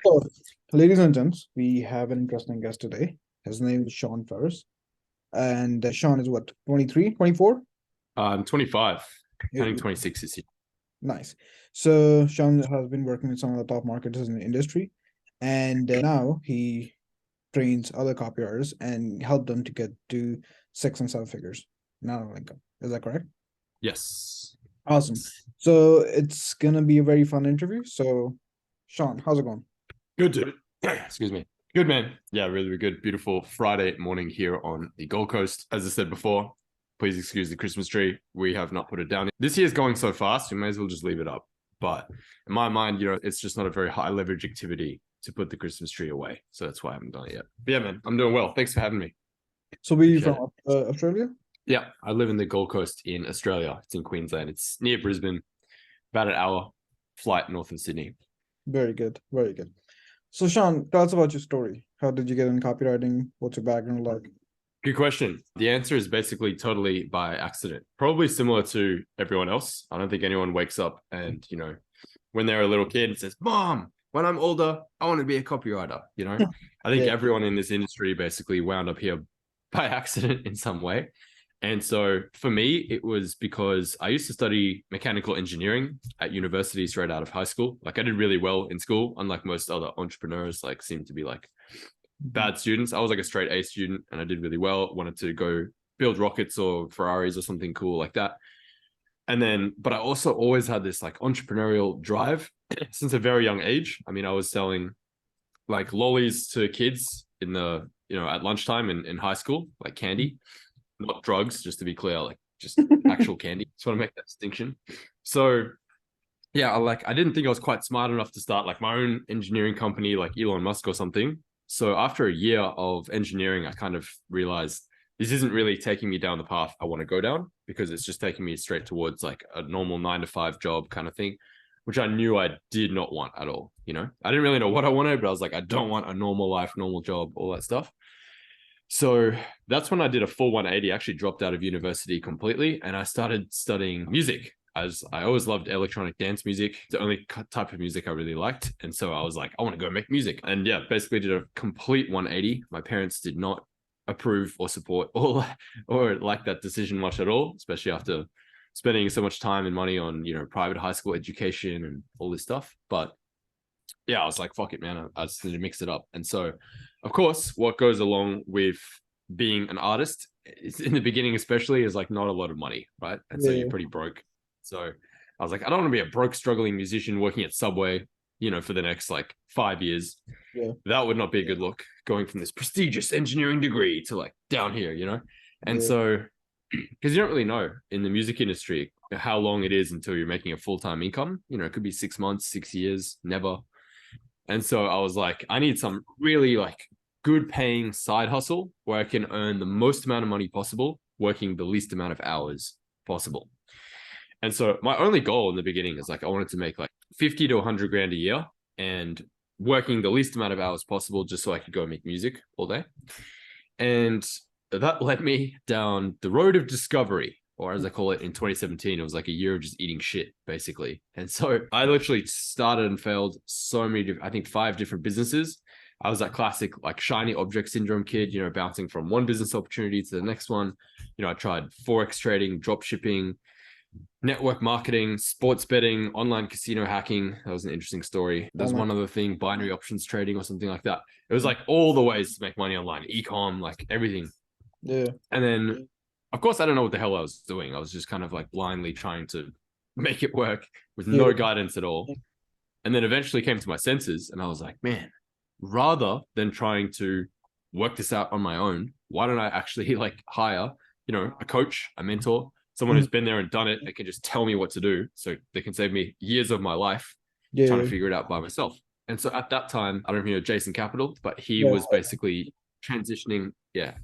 So, ladies and gents, we have an interesting guest today. His name is Sean Ferres. And Sean is what, 23, 24? I'm 25, Yeah, turning 26 this year. nice. So, Sean has been working with some of the top marketers in the industry. And now he trains other copywriters and help them to get to 6 and 7 figures not on income. Is that correct? Yes. Awesome. So, it's going to be a very fun interview. So, Sean, how's it going? Good, dude. Excuse me. Good, man. Yeah, really, really good. Beautiful Friday morning here on the Gold Coast. As I said before, please excuse the Christmas tree. We have not put it down. This year's going so fast, we may as well just leave it up. But in my mind, it's just not a very high leverage activity to put the Christmas tree away. So that's why I haven't done it yet. But yeah, man, I'm doing well. Thanks for having me. So, where are you Appreciate from? it. Australia? Yeah, I live in the Gold Coast in Australia. It's in Queensland. It's near Brisbane, about an hour flight north of Sydney. Very good. Very good. So, Sean, tell us about your story. How did you get in copywriting? What's your background like? Good question. The answer is basically totally by accident. Probably similar to everyone else. I don't think anyone wakes up and, when they're a little kid and says, Mom, when I'm older, I want to be a copywriter. I think Yeah. everyone in this industry basically wound up here by accident in some way. And so for me, it was because I used to study mechanical engineering at university straight out of high school. Like I did really well in school, unlike most other entrepreneurs, like seem to be like bad students. I was like a straight A student and I did really well. Wanted to go build rockets or Ferraris or something cool like that. And then, but I also always had this like entrepreneurial drive since a very young age. I mean, I was selling like lollies to kids in the, at lunchtime in high school, like candy, not drugs, just to be clear, like just actual candy. Just want to make that distinction. So yeah, I didn't think I was quite smart enough to start like my own engineering company, like Elon Musk or something. So after a year of engineering, I kind of realized this isn't really taking me down the path I want to go down because it's just taking me straight towards like a normal 9 to 5 job kind of thing, which I knew I did not want at all. I didn't really know what I wanted, but I was like, I don't want a normal life, normal job, all that stuff. So that's when I did a full 180. I actually dropped out of university completely and I started studying music, as I always loved electronic dance music. It's the only type of music I really liked. And so I was like, I want to go make music. And yeah, basically did a complete 180. My parents did not approve or support or like that decision much at all, especially after spending so much time and money on, private high school education and all this stuff. But yeah, I was like, fuck it, man. I just need to mix it up. And so, of course, what goes along with being an artist is in the beginning, especially, is like not a lot of money, right? And so you're Yeah. pretty broke. So I was like, I don't want to be a broke, struggling musician working at Subway, for the next like 5 years. Yeah. That would not be a good look going from this prestigious engineering degree to like down here. And Yeah. so, because you don't really know in the music industry how long it is until you're making a full-time income. It could be 6 months, 6 years, never. And so I was like, I need some really like good paying side hustle where I can earn the most amount of money possible, working the least amount of hours possible. And so my only goal in the beginning is like, I wanted to make like 50 to 100 grand a year and working the least amount of hours possible just so I could go make music all day. And that led me down the road of discovery, or as I call it in 2017, it was like a year of just eating shit, basically. And so I literally started and failed so many, I think 5 different businesses. I was that classic like shiny object syndrome kid, bouncing from one business opportunity to the next one. I tried Forex trading, drop shipping, network marketing, sports betting, online casino hacking. That was an interesting story. Oh There's my. one other thing, binary options trading or something like that. It was like all the ways to make money online, ecom, like everything. Yeah. And then, of course, I don't know what the hell I was doing. I was just kind of like blindly trying to make it work with no Yeah. guidance at all. And then eventually came to my senses and I was like, man, rather than trying to work this out on my own, why don't I actually like hire, a coach, a mentor, someone Mhm. who's been there and done it that can just tell me what to do so they can save me years of my life trying to Yeah. figure it out by myself. And so at that time, I don't know if you know Jason Capital, but he Yeah. was basically transitioning,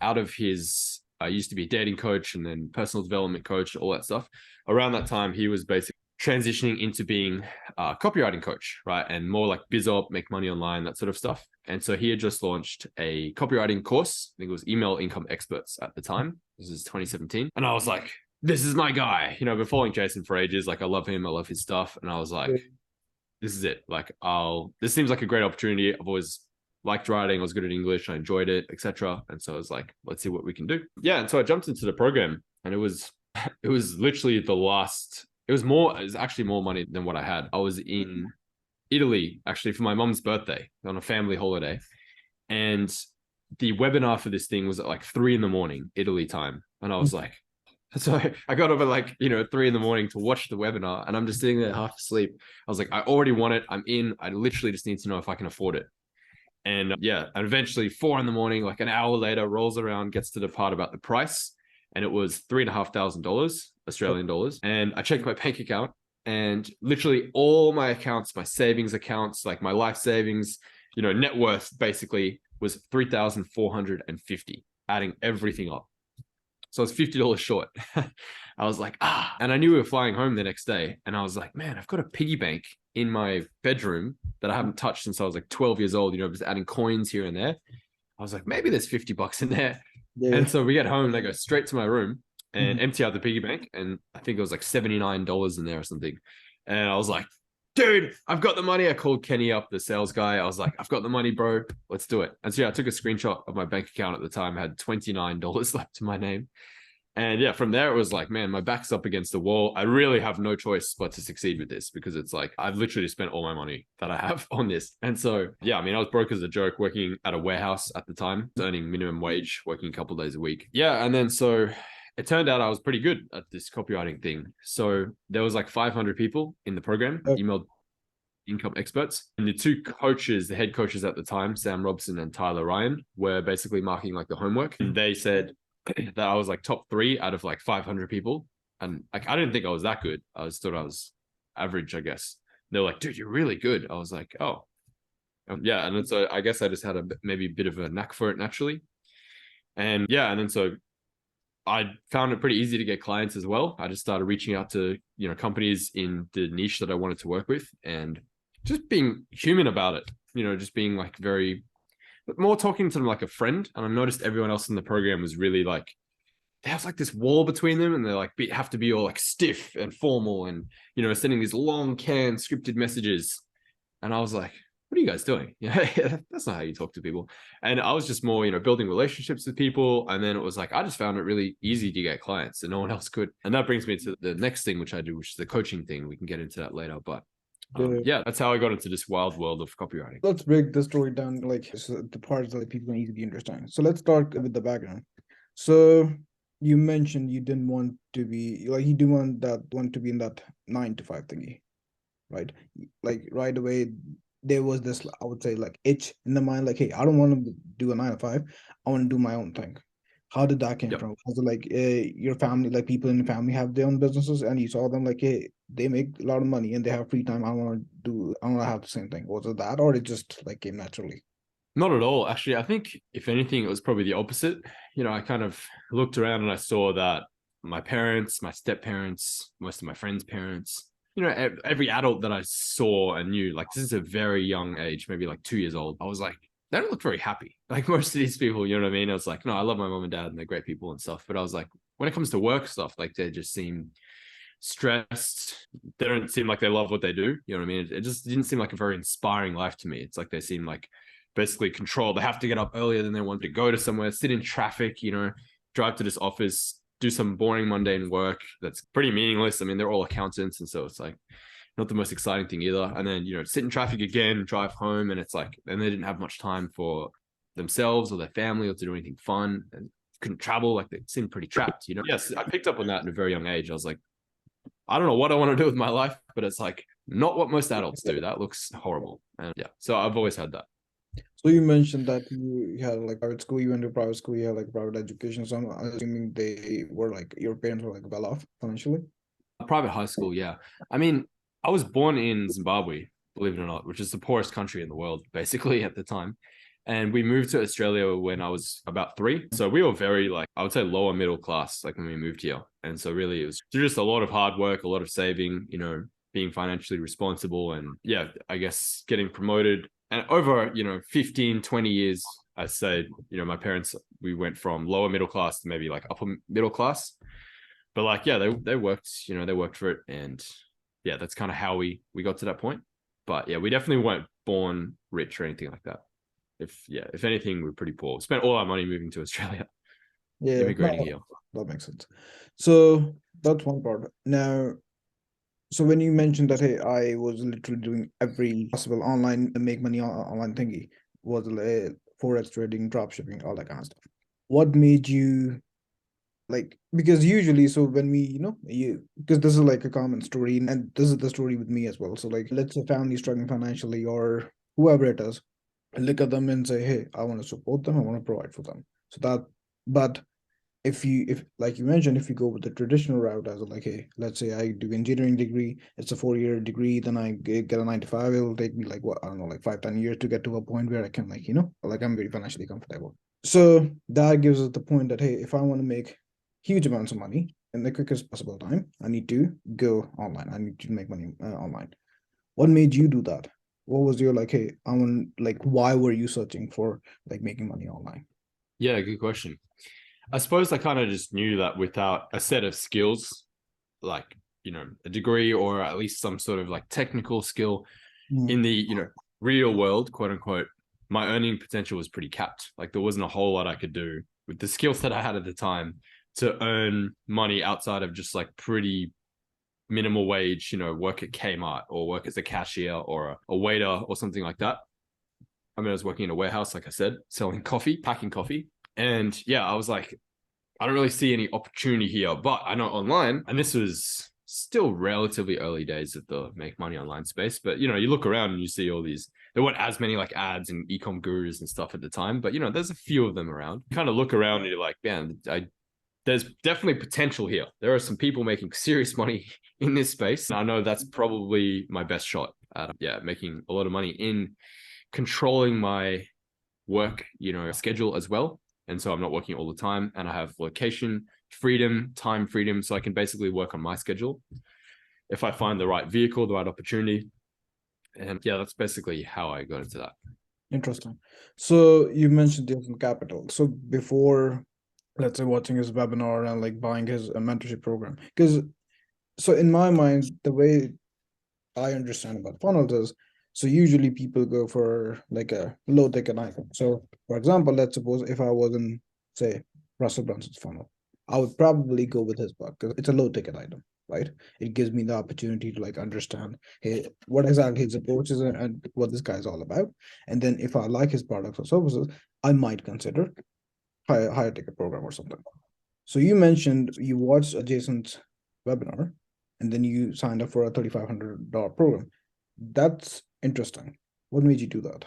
out of his, I used to be a dating coach and then personal development coach, all that stuff. Around that time, he was basically transitioning into being a copywriting coach, right? And more like biz op, make money online, that sort of stuff. And so he had just launched a copywriting course. I think it was Email Income Experts at the time. This is 2017. And I was like, this is my guy. I've been following Jason for ages. Like, I love him. I love his stuff. And I was like, Yeah. this is it. Like, this seems like a great opportunity. I've always liked writing. I was good at English. I enjoyed it, etc. And so I was like, let's see what we can do. Yeah. And so I jumped into the program, and it was literally it was actually more money than what I had. I was in Italy actually for my mom's birthday on a family holiday. And the webinar for this thing was at like 3 a.m. Italy time. And I was like, so I got up at like, 3 a.m. to watch the webinar, and I'm just sitting there half asleep. I was like, I already want it. I'm in. I literally just need to know if I can afford it. And yeah, and eventually 4 a.m, like an hour later, rolls around, gets to the part about the price. And it was $3,500 Australian dollars. And I checked my bank account, and literally all my accounts, my savings accounts, like my life savings, net worth basically was 3,450, adding everything up. So I was $50 short. I was like, and I knew we were flying home the next day. And I was like, man, I've got a piggy bank in my bedroom that I haven't touched since I was like 12 years old, just adding coins here and there. I was like, maybe there's $50 in there. Yeah. And so we get home, they go straight to my room and empty out the piggy bank. And I think it was like $79 in there or something. And I was like, dude, I've got the money. I called Kenny up, the sales guy. I was like, I've got the money, bro. Let's do it. And so yeah, I took a screenshot of my bank account at the time. I had $29 left to my name. And yeah, from there, it was like, man, my back's up against the wall. I really have no choice but to succeed with this, because it's like, I've literally spent all my money that I have on this. And so, yeah, I mean, I was broke as a joke, working at a warehouse at the time, earning minimum wage, working a couple of days a week. Yeah. And then so it turned out I was pretty good at this copywriting thing. So there was like 500 people in the program, emailed income experts. And the two coaches, the head coaches at the time, Sam Robson and Tyler Ryan, were basically marking like the homework. And they said that I was like top 3 out of like 500 people. And like, I didn't think I was that good. I thought I was average, I guess. They're like, dude, you're really good. I was like, oh, yeah. And then so I guess I just had maybe a bit of a knack for it naturally. And yeah, and then so I found it pretty easy to get clients as well. I just started reaching out to, companies in the niche that I wanted to work with, and just being human about it, just being like but more talking to them like a friend. And I noticed everyone else in the program was really like, there's like this wall between them, and they're like, have to be all like stiff and formal and, sending these long canned scripted messages. And I was like, what are you guys doing? Yeah, that's not how you talk to people. And I was just more, building relationships with people. And then it was like, I just found it really easy to get clients, and no one else could. And that brings me to the next thing, which I do, which is the coaching thing. We can get into that later, but yeah, that's how I got into this wild world of copywriting. Let's break the story down, like, so the parts that people can easily understand. So let's start with the background. So you mentioned you didn't want to be like, you do want to be in that 9 to 5 thingy, right? Like right away, there was this, I would say, like itch in the mind, like, hey, I don't want to do a 9 to 5. I want to do my own thing. How did that came from? Was it like your family, like people in the family have their own businesses, and you saw them like, hey, they make a lot of money and they have free time. I want to have the same thing. Was it that, or it just like came naturally? Not at all. Actually, I think if anything, it was probably the opposite. I kind of looked around and I saw that my parents, my step parents, most of my friends' parents, every adult that I saw and knew, like, this is a very young age, maybe like 2 years old. I was like, they don't look very happy. Like most of these people, you know what I mean? I was like, no, I love my mom and dad and they're great people and stuff. But I was like, when it comes to work stuff, like they just seem stressed. They don't seem like they love what they do. You know what I mean? It just didn't seem like a very inspiring life to me. It's like they seem like basically controlled. They have to get up earlier than they want to go to somewhere, sit in traffic, drive to this office, do some boring, mundane work that's pretty meaningless. I mean, they're all accountants. And so it's like, not the most exciting thing either. And then, sit in traffic again, drive home. And it's like, and they didn't have much time for themselves or their family or to do anything fun, and couldn't travel. Like they seemed pretty trapped, Yes, I picked up on that at a very young age. I was like, I don't know what I want to do with my life, but it's like not what most adults do. That looks horrible. And yeah, so I've always had that. So you mentioned that you had like private school, you went to private school, you had like private education. So I'm assuming they were like, your parents were like well off financially? Private high school, yeah. I mean, I was born in Zimbabwe, believe it or not, which is the poorest country in the world, basically, at the time. And we moved to Australia when I was about 3. So we were very, like, I would say lower middle class, like when we moved here. And so really it was just a lot of hard work, a lot of saving, being financially responsible. And yeah, I guess getting promoted. And over, 15, 20 years, I say, my parents, we went from lower middle class to maybe like upper middle class. But like, yeah, they worked, they worked for it. And yeah, that's kind of how we got to that point. But yeah, we definitely weren't born rich or anything like that. If anything, we're pretty poor. Spent all our money moving to Australia, Yeah, immigrating no, here. that makes sense. So that's one part. Now, so when you mentioned that, hey, I was literally doing every possible online make money online thingy, was forex trading, drop shipping, all that kind of stuff. What made you like, because usually, so when we, you, because this is like a common story, and this is the story with me as well. So like, let's say family struggling financially or whoever it is, I look at them and say, hey, I want to support them, I want to provide for them. So that, but if like you mentioned, if you go with the traditional route as like, hey, let's say I do engineering degree, it's a 4 year degree, then I get a 9 to 5, it'll take me like, what, I don't know, like 5-10 years to get to a point where I can, like, like I'm very financially comfortable. So that gives us the point that, hey, if I want to make huge amounts of money in the quickest possible time, I need to go online, I need to make money online. What made you do that? What was your like, hey, I want, like, why were you searching for like making money online? Yeah, good question. I suppose I kind of just knew that without a set of skills, like, a degree or at least some sort of like technical skill Mm. in the, real world, quote unquote, my earning potential was pretty capped. Like there wasn't a whole lot I could do with the skills that I had at the time to earn money outside of just like pretty minimal wage, work at Kmart or work as a cashier or a waiter or something like that. I mean, I was working in a warehouse, like I said, selling coffee, packing coffee. And yeah, I was like, I don't really see any opportunity here, but I know online, and this was still relatively early days of the make money online space. But you look around and you see all these. There weren't as many like ads and ecom gurus and stuff at the time, but there's a few of them around. Kind of look around and you're like, man, there's definitely potential here. There are some people making serious money in this space. And I know that's probably my best shot at making a lot of money in controlling my work, schedule as well. And so I'm not working all the time and I have location freedom, time freedom. So I can basically work on my schedule if I find the right vehicle, the right opportunity. And yeah, that's basically how I got into that. Interesting. So you mentioned different capital. So before, let's say, watching his webinar and like buying his mentorship program, because so in my mind, the way I understand about funnels is, so usually people go for like a low ticket item. So for example, let's suppose if I was in, say, Russell Brunson's funnel, I would probably go with his book because it's a low ticket item, right? It gives me the opportunity to like understand, hey, what exactly his approach is and what this guy's all about. And then if I like his products or services, I might consider higher ticket program or something. So you mentioned you watched Jason's webinar and then you signed up for a $3,500 program. That's interesting. What made you do that?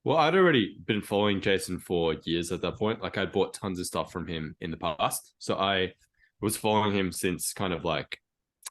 Well, I'd already been following Jason for years at that point. Like I'd bought tons of stuff from him in the past. So I was following him since kind of like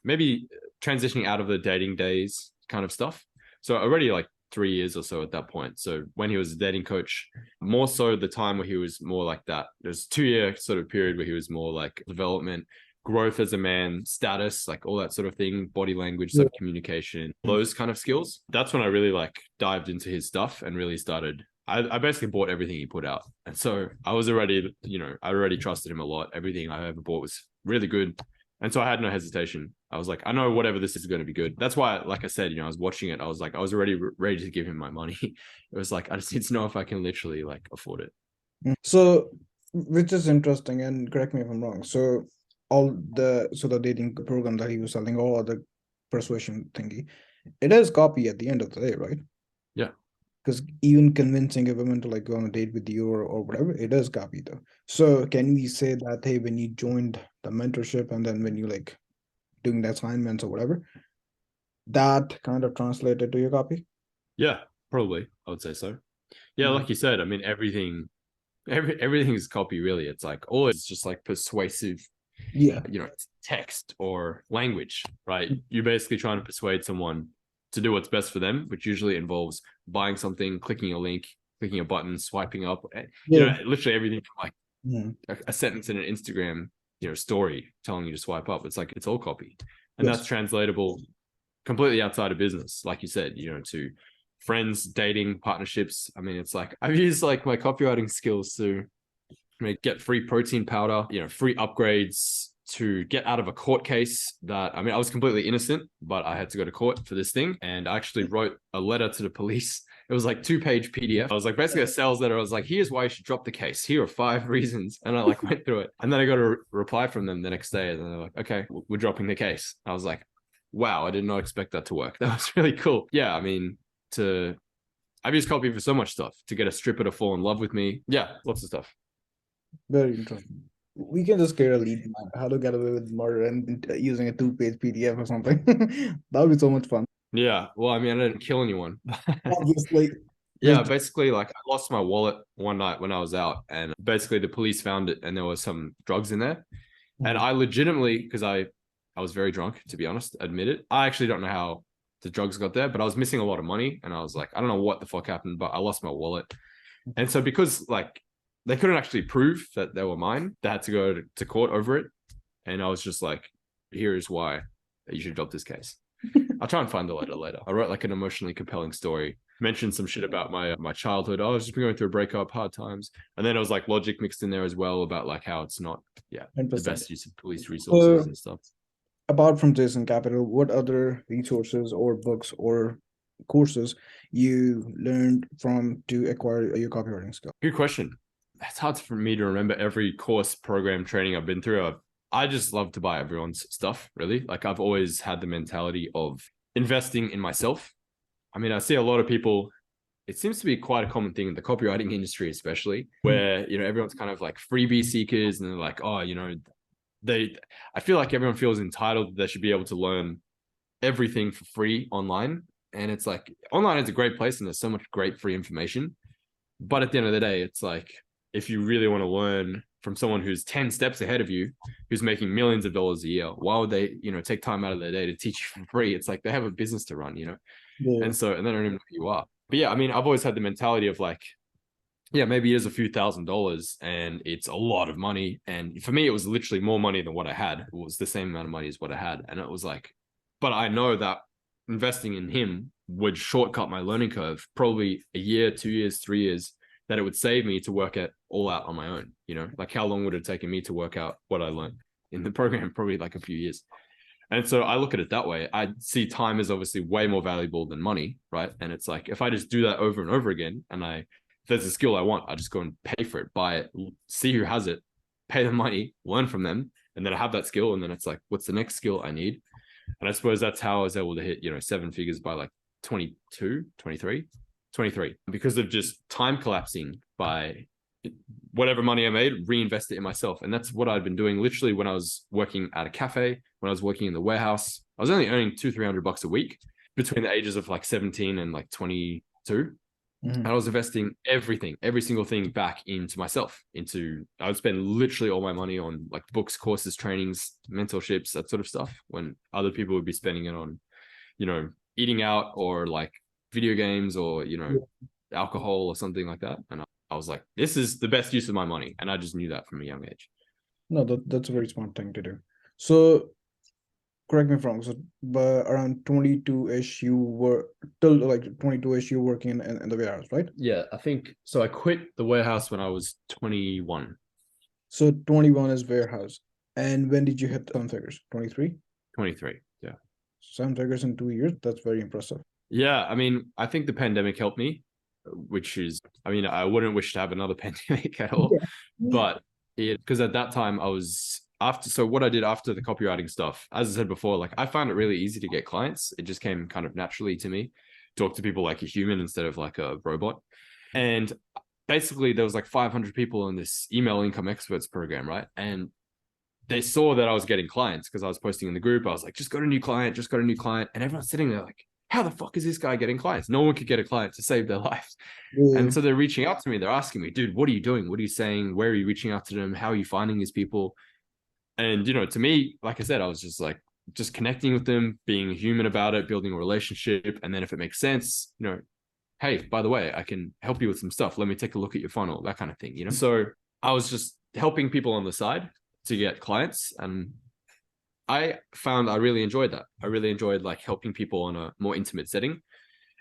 maybe transitioning out of the dating days kind of stuff. So already like 3 years or so at that point. So when he was a dating coach, more so the time where he was more like that. There's 2 year sort of period where he was more like development, growth as a man, status, like all that sort of thing, body language, Yeah. sort of communication, those kind of skills. That's when I really like dived into his stuff and really started. I basically bought everything he put out. And so I was already, I already trusted him a lot. Everything I ever bought was really good. And so I had no hesitation. I was like, I know whatever this is going to be good. That's why, like I said, I was watching it. I was like, I was already ready to give him my money. It was like, I just need to know if I can literally like afford it. So, which is interesting, and correct me if I'm wrong. So, the dating program that he was selling, or the persuasion thingy, it is copy at the end of the day, right? Yeah. Because even convincing a woman to like go on a date with you or whatever, it is copy though. So can we say that, hey, when you joined the mentorship and then when you like doing the assignments or whatever, that kind of translated to your copy? Yeah, probably. I would say so. Yeah, like you said, I mean, everything is copy really. It's like all it's just like persuasive, Yeah. text or language, right? You're basically trying to persuade someone to do what's best for them, which usually involves buying something, clicking a link, clicking a button, swiping up, Yeah. literally everything from like Mhm. a sentence in an Instagram, story telling you to swipe up. It's like it's all copy. And Yes. that's translatable completely outside of business, like you said, to friends, dating, partnerships. I mean, it's like I've used like my copywriting skills to get free protein powder, free upgrades, to get out of a court case that, I mean, I was completely innocent, but I had to go to court for this thing. And I actually wrote a letter to the police. It was like 2-page PDF. I was like basically a sales letter. I was like, here's why you should drop the case. Here are 5 reasons. And I like went through it. And then I got a reply from them the next day. And they're like, okay, we're dropping the case. I was like, wow, I did not expect that to work. That was really cool. Yeah, I mean, I've used copy for so much stuff, to get a stripper to fall in love with me. Yeah, lots of stuff. Very interesting. We can just create a lead map, how to get away with murder, and using a 2-page PDF or something. That would be so much fun. Yeah, well, I mean, I didn't kill anyone. Obviously. Yeah, basically, like I lost my wallet one night when I was out, and basically the police found it, and there was some drugs in there. And I legitimately, because I was very drunk, to be honest, admit it. I actually don't know how the drugs got there, but I was missing a lot of money, and I was like, I don't know what the fuck happened, but I lost my wallet. And so because like they couldn't actually prove that they were mine, they had to go to court over it. And I was just like, here is why you should drop this case. I'll try and find the letter later. I wrote like an emotionally compelling story, mentioned some shit about my childhood. I was just going through a breakup, hard times. And then it was like logic mixed in there as well about like how it's not, the best use of police resources and stuff. Apart from Jason Capital, what other resources or books or courses you learned from to acquire your copywriting skill? Good question. It's hard for me to remember every course, program, training I've been through. I just love to buy everyone's stuff, really. Like I've always had the mentality of investing in myself. I mean, I see a lot of people, it seems to be quite a common thing in the copywriting industry, especially where, everyone's kind of like freebie seekers and they're like, oh, I feel like everyone feels entitled that they should be able to learn everything for free online. And it's like, online is a great place and there's so much great free information. But at the end of the day, it's like, if you really want to learn from someone who's 10 steps ahead of you, who's making millions of dollars a year, why would they, take time out of their day to teach you for free? It's like they have a business to run, Yeah. And they don't even know who you are. But yeah, I mean, I've always had the mentality of like, yeah, maybe it is a few $1,000s and it's a lot of money. And for me, it was literally more money than what I had. It was the same amount of money as what I had. And it was like, but I know that investing in him would shortcut my learning curve, probably a year, 2 years, 3 years, that it would save me to work it all out on my own. Like how long would it have taken me to work out what I learned in the program? Probably like a few years. And so I look at it that way. I see time as obviously way more valuable than money, right? And it's like, if I just do that over and over again, and if there's a skill I want, I just go and pay for it, buy it, see who has it, pay them money, learn from them. And then I have that skill. And then it's like, what's the next skill I need? And I suppose that's how I was able to hit, 7 figures by like 23, because of just time collapsing by whatever money I made, reinvest it in myself. And that's what I'd been doing literally when I was working at a cafe, when I was working in the warehouse. I was only earning $200-300 a week between the ages of like 17 and like 22. And I was investing every single thing back into myself. I would spend literally all my money on like books, courses, trainings, mentorships, that sort of stuff, when other people would be spending it on, eating out or like video games or, alcohol or something like that. And I was like, this is the best use of my money. And I just knew that from a young age. No, that's a very smart thing to do. So correct me if I'm wrong. So, but around 22-ish, you were till like 22-ish, you were working in the warehouse, right? Yeah, I think so. I quit the warehouse when I was 21. So 21 is warehouse. And when did you hit 7 figures? 23? 23, yeah. 7 figures in 2 years. That's very impressive. Yeah, I mean, I think the pandemic helped me, which is, I mean, I wouldn't wish to have another pandemic at all, but because at that time I was so what I did after the copywriting stuff, as I said before, like I found it really easy to get clients. It just came kind of naturally to me, talk to people like a human instead of like a robot. And basically there was like 500 people in this email income experts program, right? And they saw that I was getting clients because I was posting in the group. I was like, just got a new client. And everyone's sitting there like, how the fuck is this guy getting clients? No one could get a client to save their lives. And so they're reaching out to me. They're asking me, dude, what are you doing? What are you saying? Where are you reaching out to them? How are you finding these people? And, to me, like I said, I was just like, just connecting with them, being human about it, building a relationship. And then if it makes sense, hey, by the way, I can help you with some stuff. Let me take a look at your funnel, that kind of thing, So I was just helping people on the side to get clients. And I found I really enjoyed that. I really enjoyed like helping people on a more intimate setting.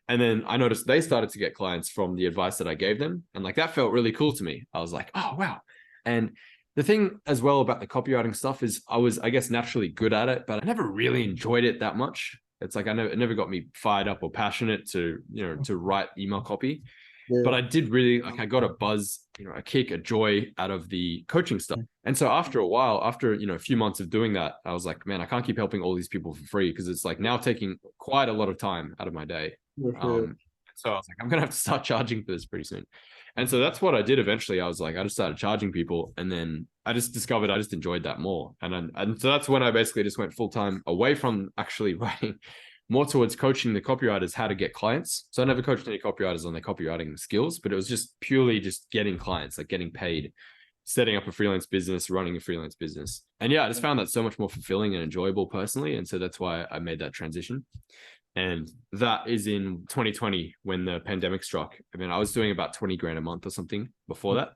And then I noticed they started to get clients from the advice that I gave them. And like, that felt really cool to me. I was like, oh, wow. And The thing as well about the copywriting stuff is I was, I guess, naturally good at it, but I never really enjoyed it that much. It's like it never got me fired up or passionate to, to write email copy. But Yeah. I did really like, I got a buzz, a kick, a joy out of the coaching stuff. And so after a while, after, a few months of doing that, I was like, man, I can't keep helping all these people for free, because it's like now taking quite a lot of time out of my day. Yeah. So I was like, I'm going to have to start charging for this pretty soon. And so that's what I did eventually. I was like, I just started charging people, and then I just discovered I just enjoyed that more. And so that's when I basically just went full time away from actually writing, more towards coaching the copywriters how to get clients. So I never coached any copywriters on their copywriting skills, but it was just purely just getting clients, like getting paid, setting up a freelance business, running a freelance business. And yeah, I just found that so much more fulfilling and enjoyable personally. And so that's why I made that transition. And that is in 2020 when the pandemic struck. I mean, I was doing about 20 grand a month or something before that.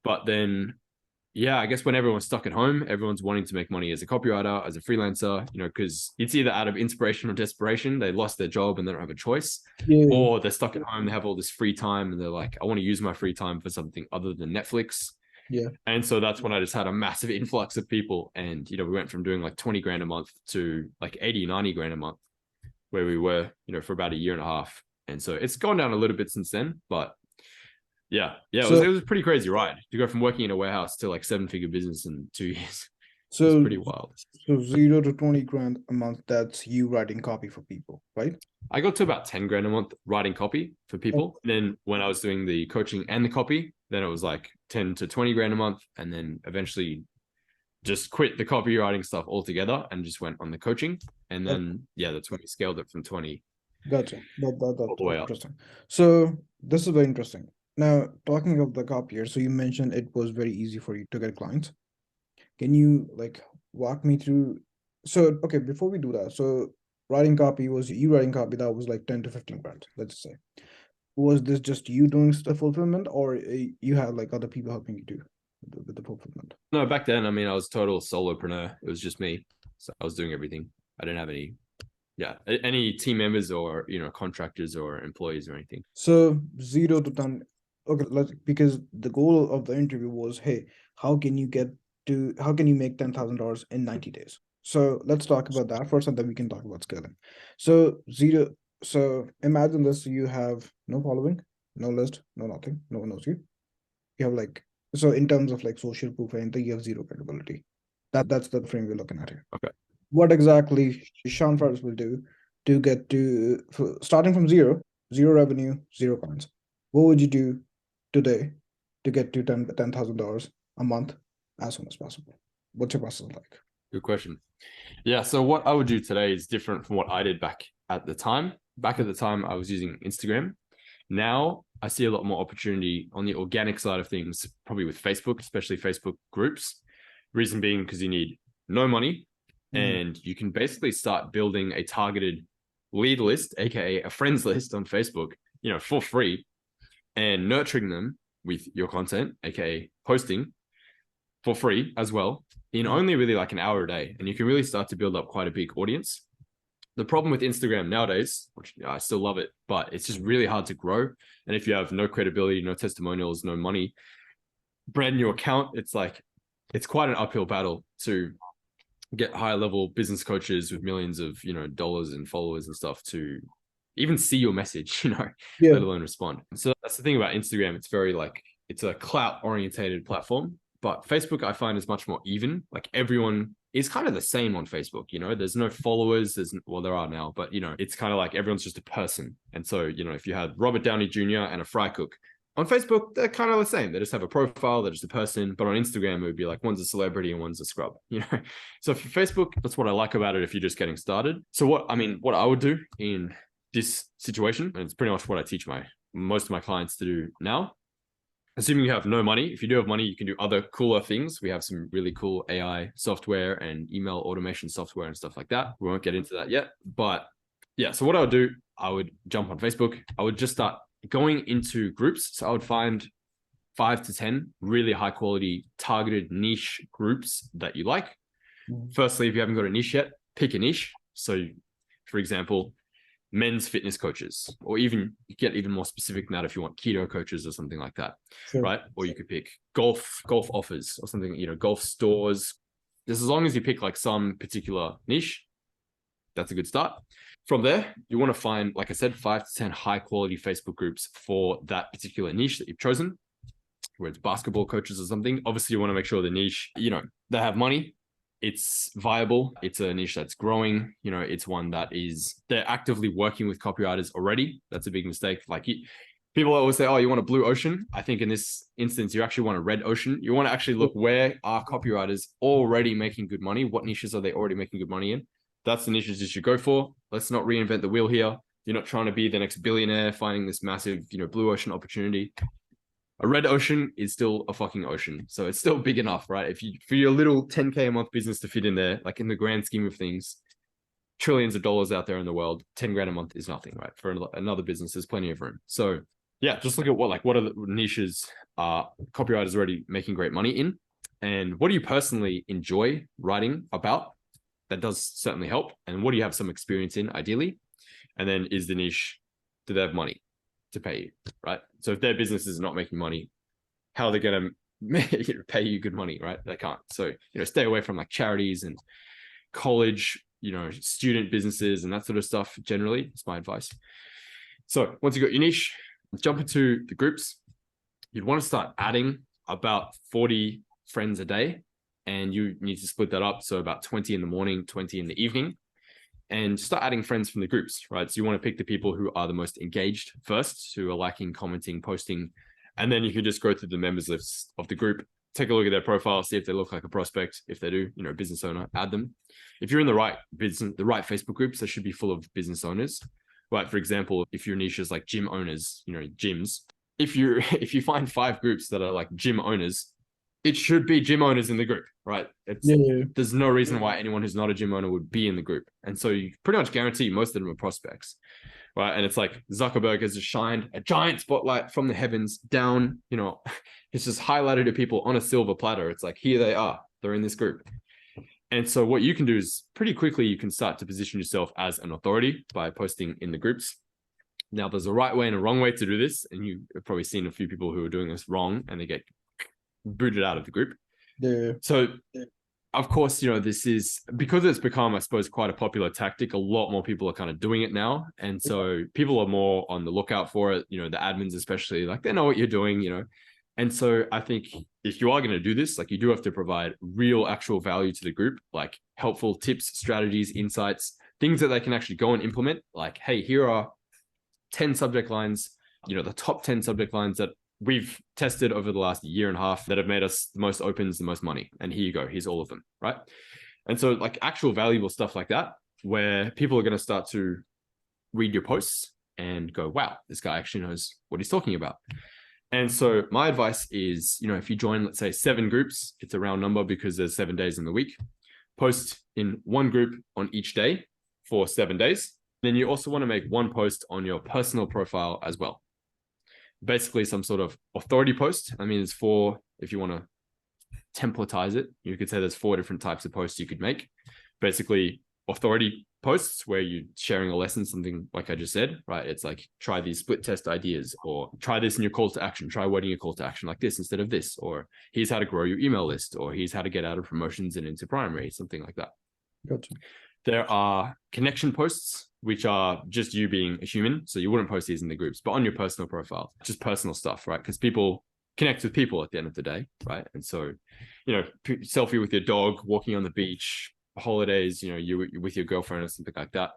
But then, yeah, I guess when everyone's stuck at home, everyone's wanting to make money as a copywriter, as a freelancer, because it's either out of inspiration or desperation. They lost their job and they don't have a choice, Yeah. or they're stuck at home, they have all this free time, and they're like, I want to use my free time for something other than Netflix. Yeah. And so that's when I just had a massive influx of people. And, we went from doing like 20 grand a month to like 80, 90 grand a month, where we were, for about a year and a half. And so it's gone down a little bit since then, but yeah, it was a pretty crazy ride to go from working in a warehouse to like 7-figure business in 2 years. So it's pretty wild. So 0 to 20 grand a month, that's you writing copy for people, right? I got to about 10 grand a month writing copy for people. And then when I was doing the coaching and the copy, then it was like 10 to 20 grand a month. And then eventually just quit the copywriting stuff altogether and just went on the coaching. And then, that's when we scaled it from 20. Gotcha. All the way up. Interesting. So this is very interesting. Now, talking of the copier, so you mentioned it was very easy for you to get clients. Can you like walk me through? So, okay, before we do that, so writing copy that was like 10 to 15 grand, let's just say. Was this just you doing the fulfillment, or you had like other people helping you do with the fulfillment? No, back then, I mean, I was total solopreneur. It was just me. So I was doing everything. I didn't have any team members or, contractors or employees or anything. So 0 to 10. Okay, because the goal of the interview was, hey, how can you make $10,000 in 90 days? So let's talk about that first, and then we can talk about scaling. So imagine this: you have no following, no list, no nothing, no one knows you. You have so in terms of like social proof and anything, you have zero credibility. That's the frame we're looking at here. Okay. What exactly Chetan Virhia will do to get to starting from zero revenue, zero clients? What would you do today to get to $10,000 a month as soon as possible? What's your process like? Good question. Yeah, so what I would do today is different from what I did back at the time. Back at the time, I was using Instagram. Now I see a lot more opportunity on the organic side of things, probably with Facebook, especially Facebook groups. Reason being because you need no money, and you can basically start building a targeted lead list, aka a friends list on Facebook, for free, and nurturing them with your content, aka posting for free as well, in only really like an hour a day. And you can really start to build up quite a big audience. The problem with Instagram nowadays, which I still love it, but it's just really hard to grow. And if you have no credibility, no testimonials, no money, brand new account, it's quite an uphill battle to get higher level business coaches with millions of, dollars and followers and stuff to even see your message, let alone respond. So that's the thing about Instagram. It's very it's a clout orientated platform, but Facebook I find is much more even. Like everyone is kind of the same on Facebook, there's no followers. There are now, but it's kind of like everyone's just a person. And so, if you had Robert Downey Jr. and a fry cook, on Facebook, they're kind of the same. They just have a profile. They're just a person. But on Instagram, it would be like one's a celebrity and one's a scrub, So for Facebook, that's what I like about it if you're just getting started. So what I would do in this situation, and it's pretty much what I teach most of my clients to do now, assuming you have no money. If you do have money, you can do other cooler things. We have some really cool AI software and email automation software and stuff like that. We won't get into that yet. But yeah, so what I would do, I would jump on Facebook. I would just start going into groups. So I would find 5 to 10 really high quality targeted niche groups that you like. Firstly, if you haven't got a niche yet, pick a niche. So for example, men's fitness coaches, or even you get even more specific than that if you want keto coaches or something like that, Sure. right? Or you could pick golf offers or something, golf stores. Just as long as you pick like some particular niche, that's a good start. From there, you want to find, like I said, 5 to 10 high quality Facebook groups for that particular niche that you've chosen, where it's basketball coaches or something. Obviously, you want to make sure the niche, they have money, it's viable, it's a niche that's growing, it's one that they're actively working with copywriters already. That's a big mistake. Like people always say, oh, you want a blue ocean. I think in this instance, you actually want a red ocean. You want to actually look, where are copywriters already making good money? What niches are they already making good money in? That's the niches you should go for. Let's not reinvent the wheel here. You're not trying to be the next billionaire finding this massive, blue ocean opportunity. A red ocean is still a fucking ocean. So it's still big enough, right? For your little 10K a month business to fit in there, like in the grand scheme of things, trillions of dollars out there in the world, 10 grand a month is nothing, right? For another business, there's plenty of room. So yeah, just look at what are the niches copywriters already making great money in, and what do you personally enjoy writing about? That does certainly help. And what do you have some experience in, ideally? And then do they have money to pay you, right? So if their business is not making money, how are they going to pay you good money, right? They can't. So, stay away from like charities and college, student businesses and that sort of stuff. Generally, it's my advice. So once you got your niche, jump into the groups. You'd want to start adding about 40 friends a day. And you need to split that up. So about 20 in the morning, 20 in the evening, and start adding friends from the groups, right? So you want to pick the people who are the most engaged first, who are liking, commenting, posting. And then you can just go through the members list of the group, take a look at their profile, see if they look like a prospect. If they do, business owner, add them. If you're in the right Facebook groups, they should be full of business owners, right? For example, if your niche is like gym owners, gyms, if you find 5 groups that are like gym owners, it should be gym owners in the group, right? There's no reason why anyone who's not a gym owner would be in the group. And so you pretty much guarantee most of them are prospects, right? And it's like Zuckerberg has just shined a giant spotlight from the heavens down, it's just highlighted to people on a silver platter. It's like, here they are, they're in this group. And so what you can do is pretty quickly, you can start to position yourself as an authority by posting in the groups. Now, there's a right way and a wrong way to do this. And you've probably seen a few people who are doing this wrong and they get booted out of the group. So of course, this is because it's become, I suppose, quite a popular tactic. A lot more people are kind of doing it now. And so people are more on the lookout for it. The admins, especially, like they know what you're doing, And so I think if you are going to do this, like you do have to provide real actual value to the group, like helpful tips, strategies, insights, things that they can actually go and implement. Like, hey, here are 10 subject lines, the top 10 subject lines that we've tested over the last year and a half that have made us the most opens, the most money. And here you go. Here's all of them, right? And so like actual valuable stuff like that, where people are going to start to read your posts and go, wow, this guy actually knows what he's talking about. And so my advice is, if you join, let's say 7 groups, it's a round number because there's 7 days in the week, post in one group on each day for 7 days. Then you also want to make one post on your personal profile as well. Basically some sort of authority post. I mean, if you want to templatize it, you could say there's 4 different types of posts you could make. Basically authority posts where you're sharing a lesson, something like I just said, right? It's like, try these split test ideas, or try this in your call to action, try wording your call to action like this instead of this, or here's how to grow your email list, or here's how to get out of promotions and into primary, something like that. Gotcha. There are connection posts, which are just you being a human. So you wouldn't post these in the groups, but on your personal profile, just personal stuff, right? Because people connect with people at the end of the day, right? And so, selfie with your dog, walking on the beach, holidays, you with your girlfriend or something like that.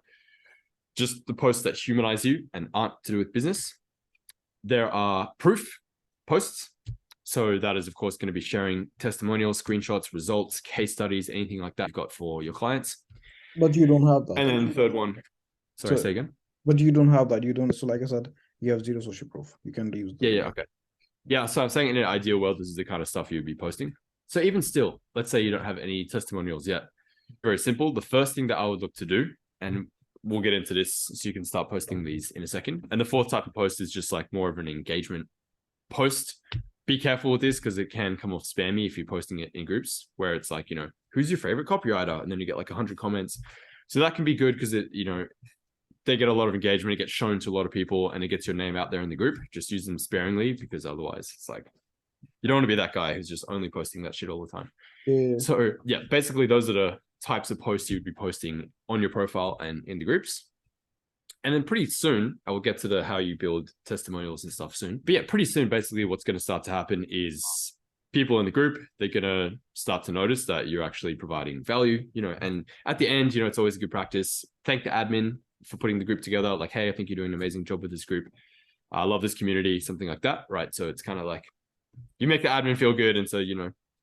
Just the posts that humanize you and aren't to do with business. There are proof posts. So that is, of course, going to be sharing testimonials, screenshots, results, case studies, anything like that you've got for your clients. But you don't have that. And then the third one, sorry, say again. But you don't have that. You don't. So like I said, you have 0 social proof. You can use that. Yeah. Okay. Yeah. So I'm saying in an ideal world, this is the kind of stuff you'd be posting. So even still, let's say you don't have any testimonials yet. Very simple. The first thing that I would look to do, and we'll get into this so you can start posting these in a second. And the fourth type of post is just like more of an engagement post. Be careful with this because it can come off spammy if you're posting it in groups where it's like, who's your favorite copywriter? And then you get like 100 comments. So that can be good because it, they get a lot of engagement, it gets shown to a lot of people, and it gets your name out there in the group. Just use them sparingly, because otherwise it's like, you don't want to be that guy who's just only posting that shit all the time. Yeah. So yeah, basically those are the types of posts you would be posting on your profile and in the groups. And then pretty soon, I will get to the how you build testimonials and stuff soon. But yeah, pretty soon, basically what's going to start to happen is people in the group, they're going to start to notice that you're actually providing value, and at the end, it's always a good practice. Thank the admin for putting the group together. Like, hey, I think you're doing an amazing job with this group. I love this community, something like that, right? So it's kind of like you make the admin feel good. And so,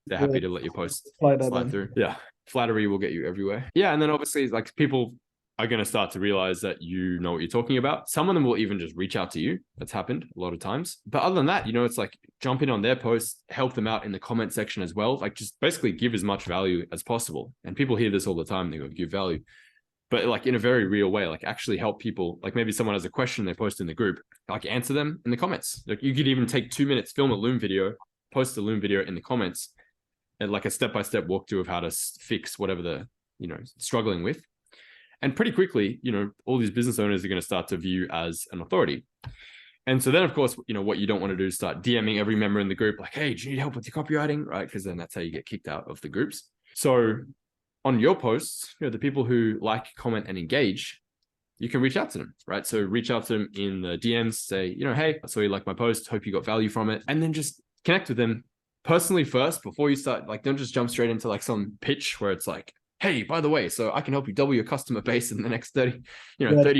they're happy to let your post slide through. Yeah. Flattery will get you everywhere. Yeah. And then obviously, like, people are going to start to realize that you know what you're talking about. Some of them will even just reach out to you. That's happened a lot of times. But other than that, it's like jump in on their posts, help them out in the comment section as well. Like, just basically give as much value as possible. And people hear this all the time. They go, give value. But like in a very real way, like actually help people. Like maybe someone has a question they post in the group, like answer them in the comments. Like you could even take 2 minutes, film a Loom video, post a Loom video in the comments, and like a step-by-step walkthrough of how to fix whatever they're, struggling with. And pretty quickly, all these business owners are going to start to view as an authority. And so then, of course, what you don't want to do is start DMing every member in the group, like, hey, do you need help with your copywriting? Right? Because then that's how you get kicked out of the groups. So on your posts, the people who like, comment, and engage, you can reach out to them, right? So reach out to them in the DMs, say, hey, I saw you like my post, hope you got value from it. And then just connect with them personally first before you start. Like, don't just jump straight into like some pitch where it's like, hey, by the way, so I can help you double your customer base in the next 30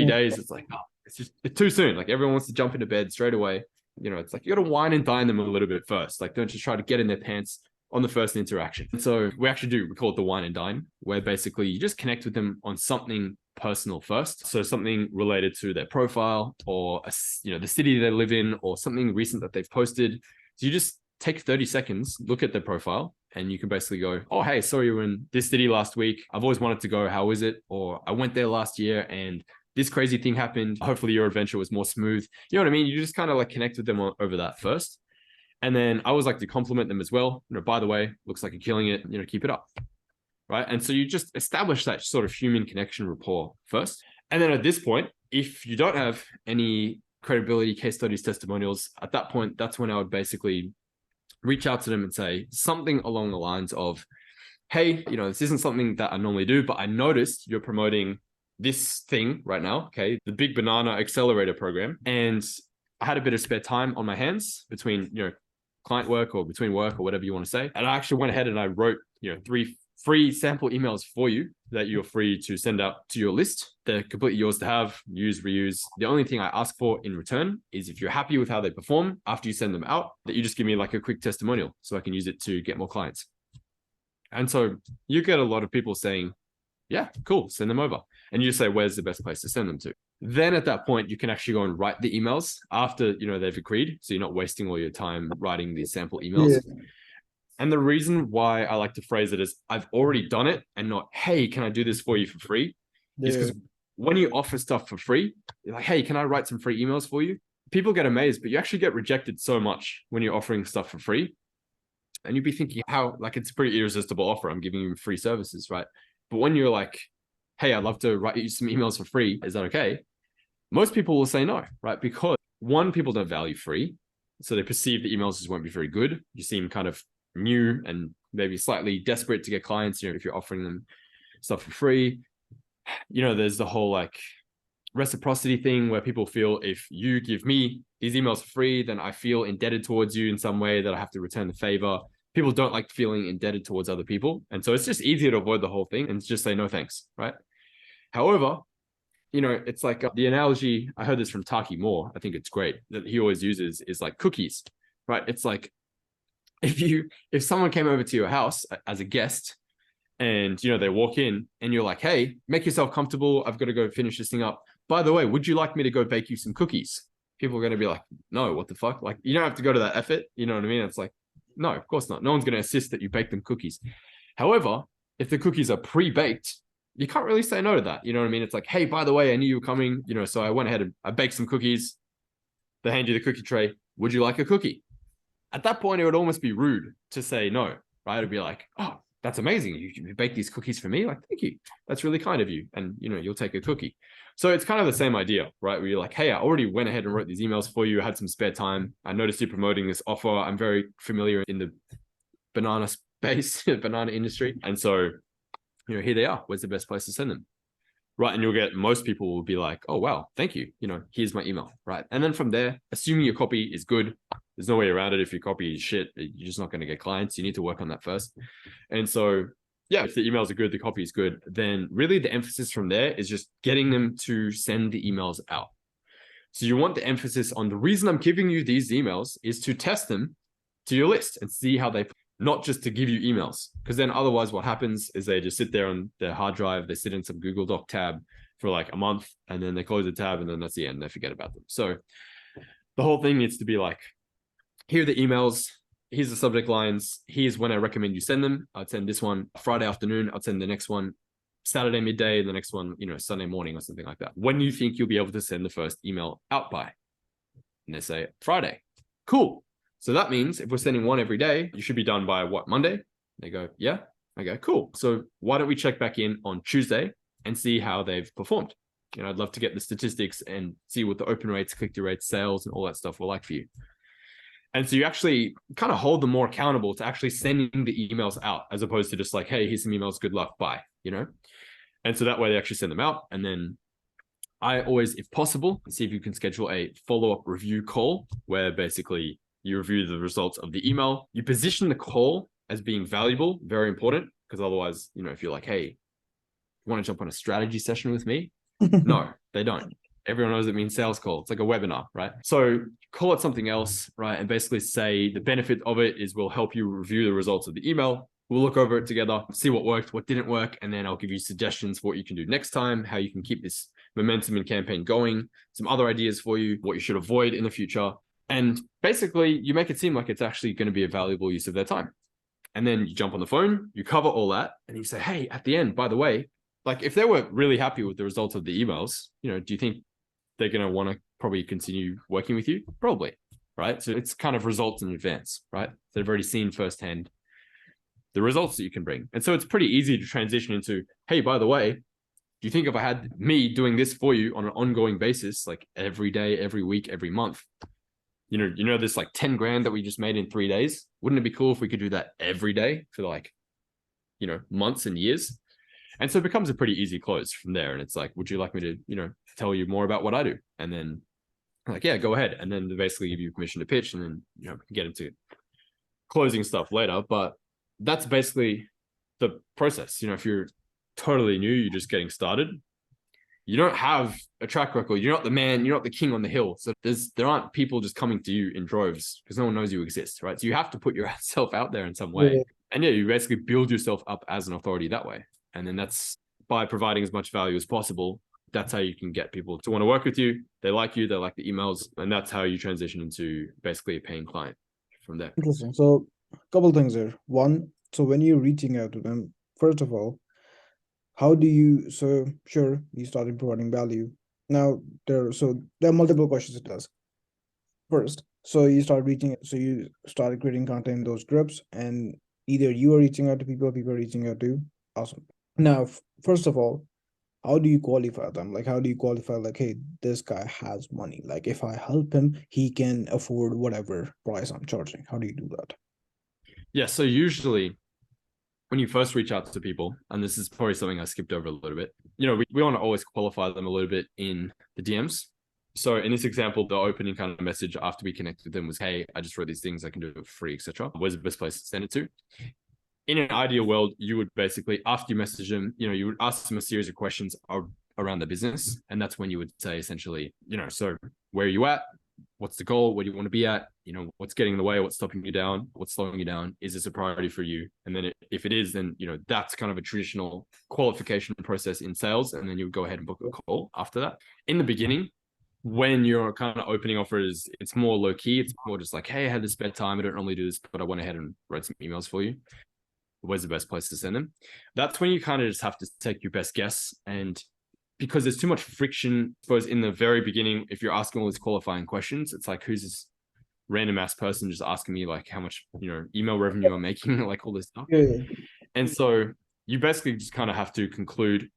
days. It's like, it's too soon. Like everyone wants to jump into bed straight away. It's like, you got to wine and dine them a little bit first. Like, don't just try to get in their pants on the first interaction. And so we call it the wine and dine, where basically you just connect with them on something personal first. So something related to their profile or, the city they live in, or something recent that they've posted. So you just take 30 seconds, look at their profile, and you can basically go, oh, hey, saw you were in this city last week. I've always wanted to go. How is it? Or I went there last year and this crazy thing happened. Hopefully your adventure was more smooth. You know what I mean? You just kind of like connect with them over that first. And then I always like to compliment them as well. By the way, looks like you're killing it. Keep it up. Right. And so you just establish that sort of human connection rapport first. And then at this point, if you don't have any credibility, case studies, testimonials, at that point, that's when I would basically reach out to them and say something along the lines of, hey, this isn't something that I normally do, but I noticed you're promoting this thing right now. Okay. The Big Banana Accelerator program. And I had a bit of spare time on my hands between, client work or between work or whatever you want to say. And I actually went ahead and I wrote, 3 free sample emails for you that you're free to send out to your list. They're completely yours to have, use, reuse. The only thing I ask for in return is if you're happy with how they perform after you send them out, that you just give me like a quick testimonial so I can use it to get more clients. And so you get a lot of people saying, yeah, cool, send them over. And you just say, where's the best place to send them to? Then at that point, you can actually go and write the emails after, they've agreed. So you're not wasting all your time writing these sample emails. Yeah. And the reason why I like to phrase it as I've already done it and not, hey, can I do this for you for free? Yeah. Is because when you offer stuff for free, you're like, hey, can I write some free emails for you? People get amazed, but you actually get rejected so much when you're offering stuff for free. And you'd be thinking how, like, it's a pretty irresistible offer. I'm giving you free services, right? But when you're like, hey, I'd love to write you some emails for free, is that okay? Most people will say no, right? Because one, people don't value free. So they perceive the emails just won't be very good. You seem kind of new and maybe slightly desperate to get clients, if you're offering them stuff for free. There's the whole like reciprocity thing where people feel if you give me these emails for free, then I feel indebted towards you in some way that I have to return the favor. People don't like feeling indebted towards other people. And so it's just easier to avoid the whole thing and just say no thanks, right? However, it's like the analogy, I heard this from Taki Moore, I think it's great, that he always uses is like cookies, right? It's like, if someone came over to your house as a guest and, they walk in and you're like, hey, make yourself comfortable. I've got to go finish this thing up. By the way, would you like me to go bake you some cookies? People are going to be like, no, what the fuck? Like, you don't have to go to that effort. You know what I mean? It's like, no, of course not. No one's going to insist that you bake them cookies. However, if the cookies are pre-baked, you can't really say no to that. You know what I mean? It's like, hey, by the way, I knew you were coming, so I went ahead and I baked some cookies. They hand you the cookie tray. Would you like a cookie? At that point, it would almost be rude to say no, right? It'd be like, oh, that's amazing. You bake these cookies for me. Like, thank you. That's really kind of you. And, you'll take a cookie. So it's kind of the same idea, right? Where you're like, hey, I already went ahead and wrote these emails for you. I had some spare time. I noticed you promoting this offer. I'm very familiar in the banana space, banana industry. And so, here they are. Where's the best place to send them? Right. And you'll get, most people will be like, oh, wow, thank you. Here's my email. Right. And then from there, assuming your copy is good, there's no way around it. If your copy is shit, you're just not going to get clients. You need to work on that first. And so, yeah, if the emails are good, the copy is good, then really the emphasis from there is just getting them to send the emails out. So you want the emphasis on, the reason I'm giving you these emails is to test them to your list and see how they, not just to give you emails. Because then otherwise what happens is they just sit there on their hard drive, they sit in some Google Doc tab for like a month, and then they close the tab, and then that's the end. They forget about them. So the whole thing needs to be like, here are the emails, here's the subject lines, here's when I recommend you send them. I'd send this one Friday afternoon, I'd send the next one Saturday midday, the next one, Sunday morning or something like that. When you think you'll be able to send the first email out by? And they say Friday. Cool. So that means if we're sending one every day, you should be done by what, Monday? They go, yeah. I go, cool. So why don't we check back in on Tuesday and see how they've performed? I'd love to get the statistics and see what the open rates, click-through rates, sales, and all that stuff were like for you. And so you actually kind of hold them more accountable to actually sending the emails out, as opposed to just like, hey, here's some emails, good luck, bye, And so that way they actually send them out. And then I always, if possible, see if you can schedule a follow-up review call where basically you review the results of the email. You position the call as being valuable, very important, because otherwise, if you're like, hey, you want to jump on a strategy session with me? No, they don't. Everyone knows it means sales call. It's like a webinar, right? So call it something else, right? And basically say the benefit of it is we'll help you review the results of the email. We'll look over it together, see what worked, what didn't work, and then I'll give you suggestions for what you can do next time, how you can keep this momentum and campaign going, some other ideas for you, what you should avoid in the future. And basically, you make it seem like it's actually going to be a valuable use of their time. And then you jump on the phone, you cover all that, and you say, hey, at the end, by the way, like if they were really happy with the results of the emails, do you think they're going to want to probably continue working with you? Probably, right? So it's kind of results in advance, right? They've already seen firsthand the results that you can bring. And so it's pretty easy to transition into, hey, by the way, do you think if I had me doing this for you on an ongoing basis, like every day, every week, every month, this like 10 grand that we just made in 3 days, wouldn't it be cool if we could do that every day for like, months and years? And so it becomes a pretty easy close from there. And it's like, would you like me to, tell you more about what I do? And then like, yeah, go ahead. And then they basically give you permission to pitch, and then, get into closing stuff later. But that's basically the process. If you're totally new, you're just getting started, you don't have a track record. You're not the man, you're not the king on the hill. So there aren't people just coming to you in droves because no one knows you exist, right? So you have to put yourself out there in some way. Yeah. And yeah, you basically build yourself up as an authority that way. And then that's by providing as much value as possible. That's how you can get people to want to work with you. They like you, they like the emails. And that's how you transition into basically a paying client from there. Interesting. So a couple things there. One, so when you're reaching out to them, first of all, how do you, so sure, you started providing value. Now, there are multiple questions it does. First, so you started creating content in those groups, and either you are reaching out to people are reaching out to you. Awesome. Now, first of all, how do you qualify them? Like, how do you qualify, like, hey, this guy has money. Like, if I help him, he can afford whatever price I'm charging. How do you do that? Yeah, so usually when you first reach out to people, and this is probably something I skipped over a little bit, we want to always qualify them a little bit in the DMs. So in this example, the opening kind of message after we connected with them was, hey, I just wrote these things, I can do it for free, etc. Where's the best place to send it to? In an ideal world, you would basically, after you message them, you would ask them a series of questions around the business. And that's when you would say essentially, so where are you at? What's the goal? Where do you want to be at? What's getting in the way? What's stopping you down? What's slowing you down? Is this a priority for you? And then if it is, then, that's kind of a traditional qualification process in sales. And then you would go ahead and book a call after that. In the beginning, when you're kind of opening offers, it's more low key. It's more just like, hey, I had this spare time. I don't normally do this, but I went ahead and wrote some emails for you. Where's the best place to send them? That's when you kind of just have to take your best guess. And because there's too much friction, I suppose, in the very beginning, if you're asking all these qualifying questions, it's like, who's this random ass person just asking me like how much, email revenue I'm making, like all this stuff. Yeah. And so you basically just kind of have to conclude,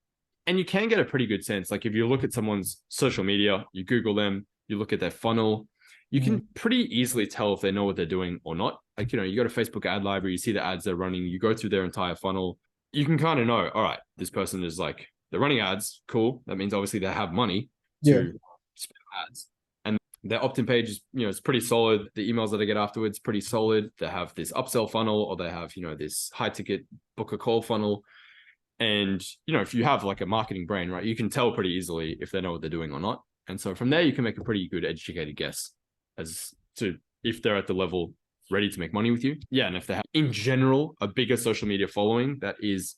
and you can get a pretty good sense. Like if you look at someone's social media, you Google them, you look at their funnel, you can pretty easily tell if they know what they're doing or not. Like, you know, you go to Facebook ad library, you see the ads they're running, you go through their entire funnel. You can kind of know, all right, this person is like, they're running ads. Cool. That means obviously they have money to spend ads. And their opt-in page is, you know, it's pretty solid. The emails that I get afterwards, pretty solid. They have this upsell funnel, or they have, you know, this high ticket book a call funnel. And, you know, if you have like a marketing brain, right, you can tell pretty easily if they know what they're doing or not. And so from there, you can make a pretty good educated guess as to if they're at the level ready to make money with you. Yeah. And if they have, in general, a bigger social media following, that is,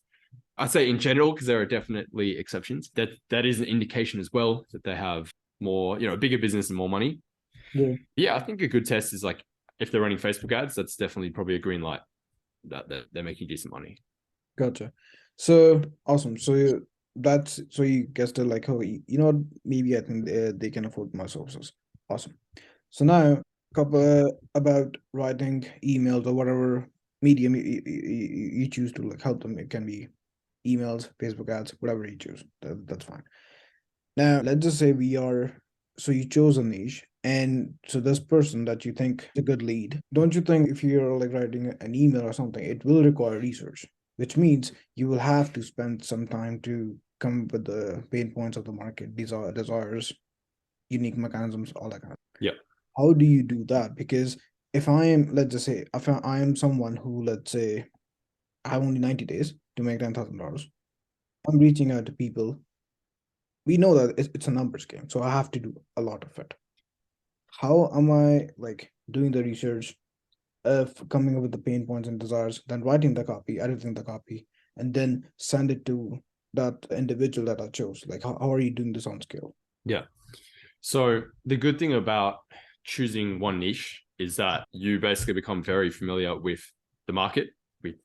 I say in general, because there are definitely exceptions, that is an indication as well that they have more, you know, bigger business and more money. Yeah, I think a good test is like if they're running Facebook ads, that's definitely probably a green light that they're making decent money. Gotcha. So awesome. So you guessed it, like, oh, you know what, maybe I think they can afford my services. Awesome. So now about writing emails or whatever medium you choose to like help them. It can be emails, Facebook ads, whatever you choose. That's fine. Now let's just say so you chose a niche, and so this person that you think is a good lead, don't you think if you're like writing an email or something, it will require research, which means you will have to spend some time to come up with the pain points of the market, desires, unique mechanisms, all that kind of. Yeah. How do you do that? Because if I am, let's just say, if I am someone who, let's say, I have only 90 days to make $10,000, I'm reaching out to people. We know that it's a numbers game, so I have to do a lot of it. How am I like doing the research of coming up with the pain points and desires, then writing the copy, editing the copy, and then send it to that individual that I chose? Like, how are you doing this on scale? Yeah. So the good thing about choosing one niche is that you basically become very familiar with the market, with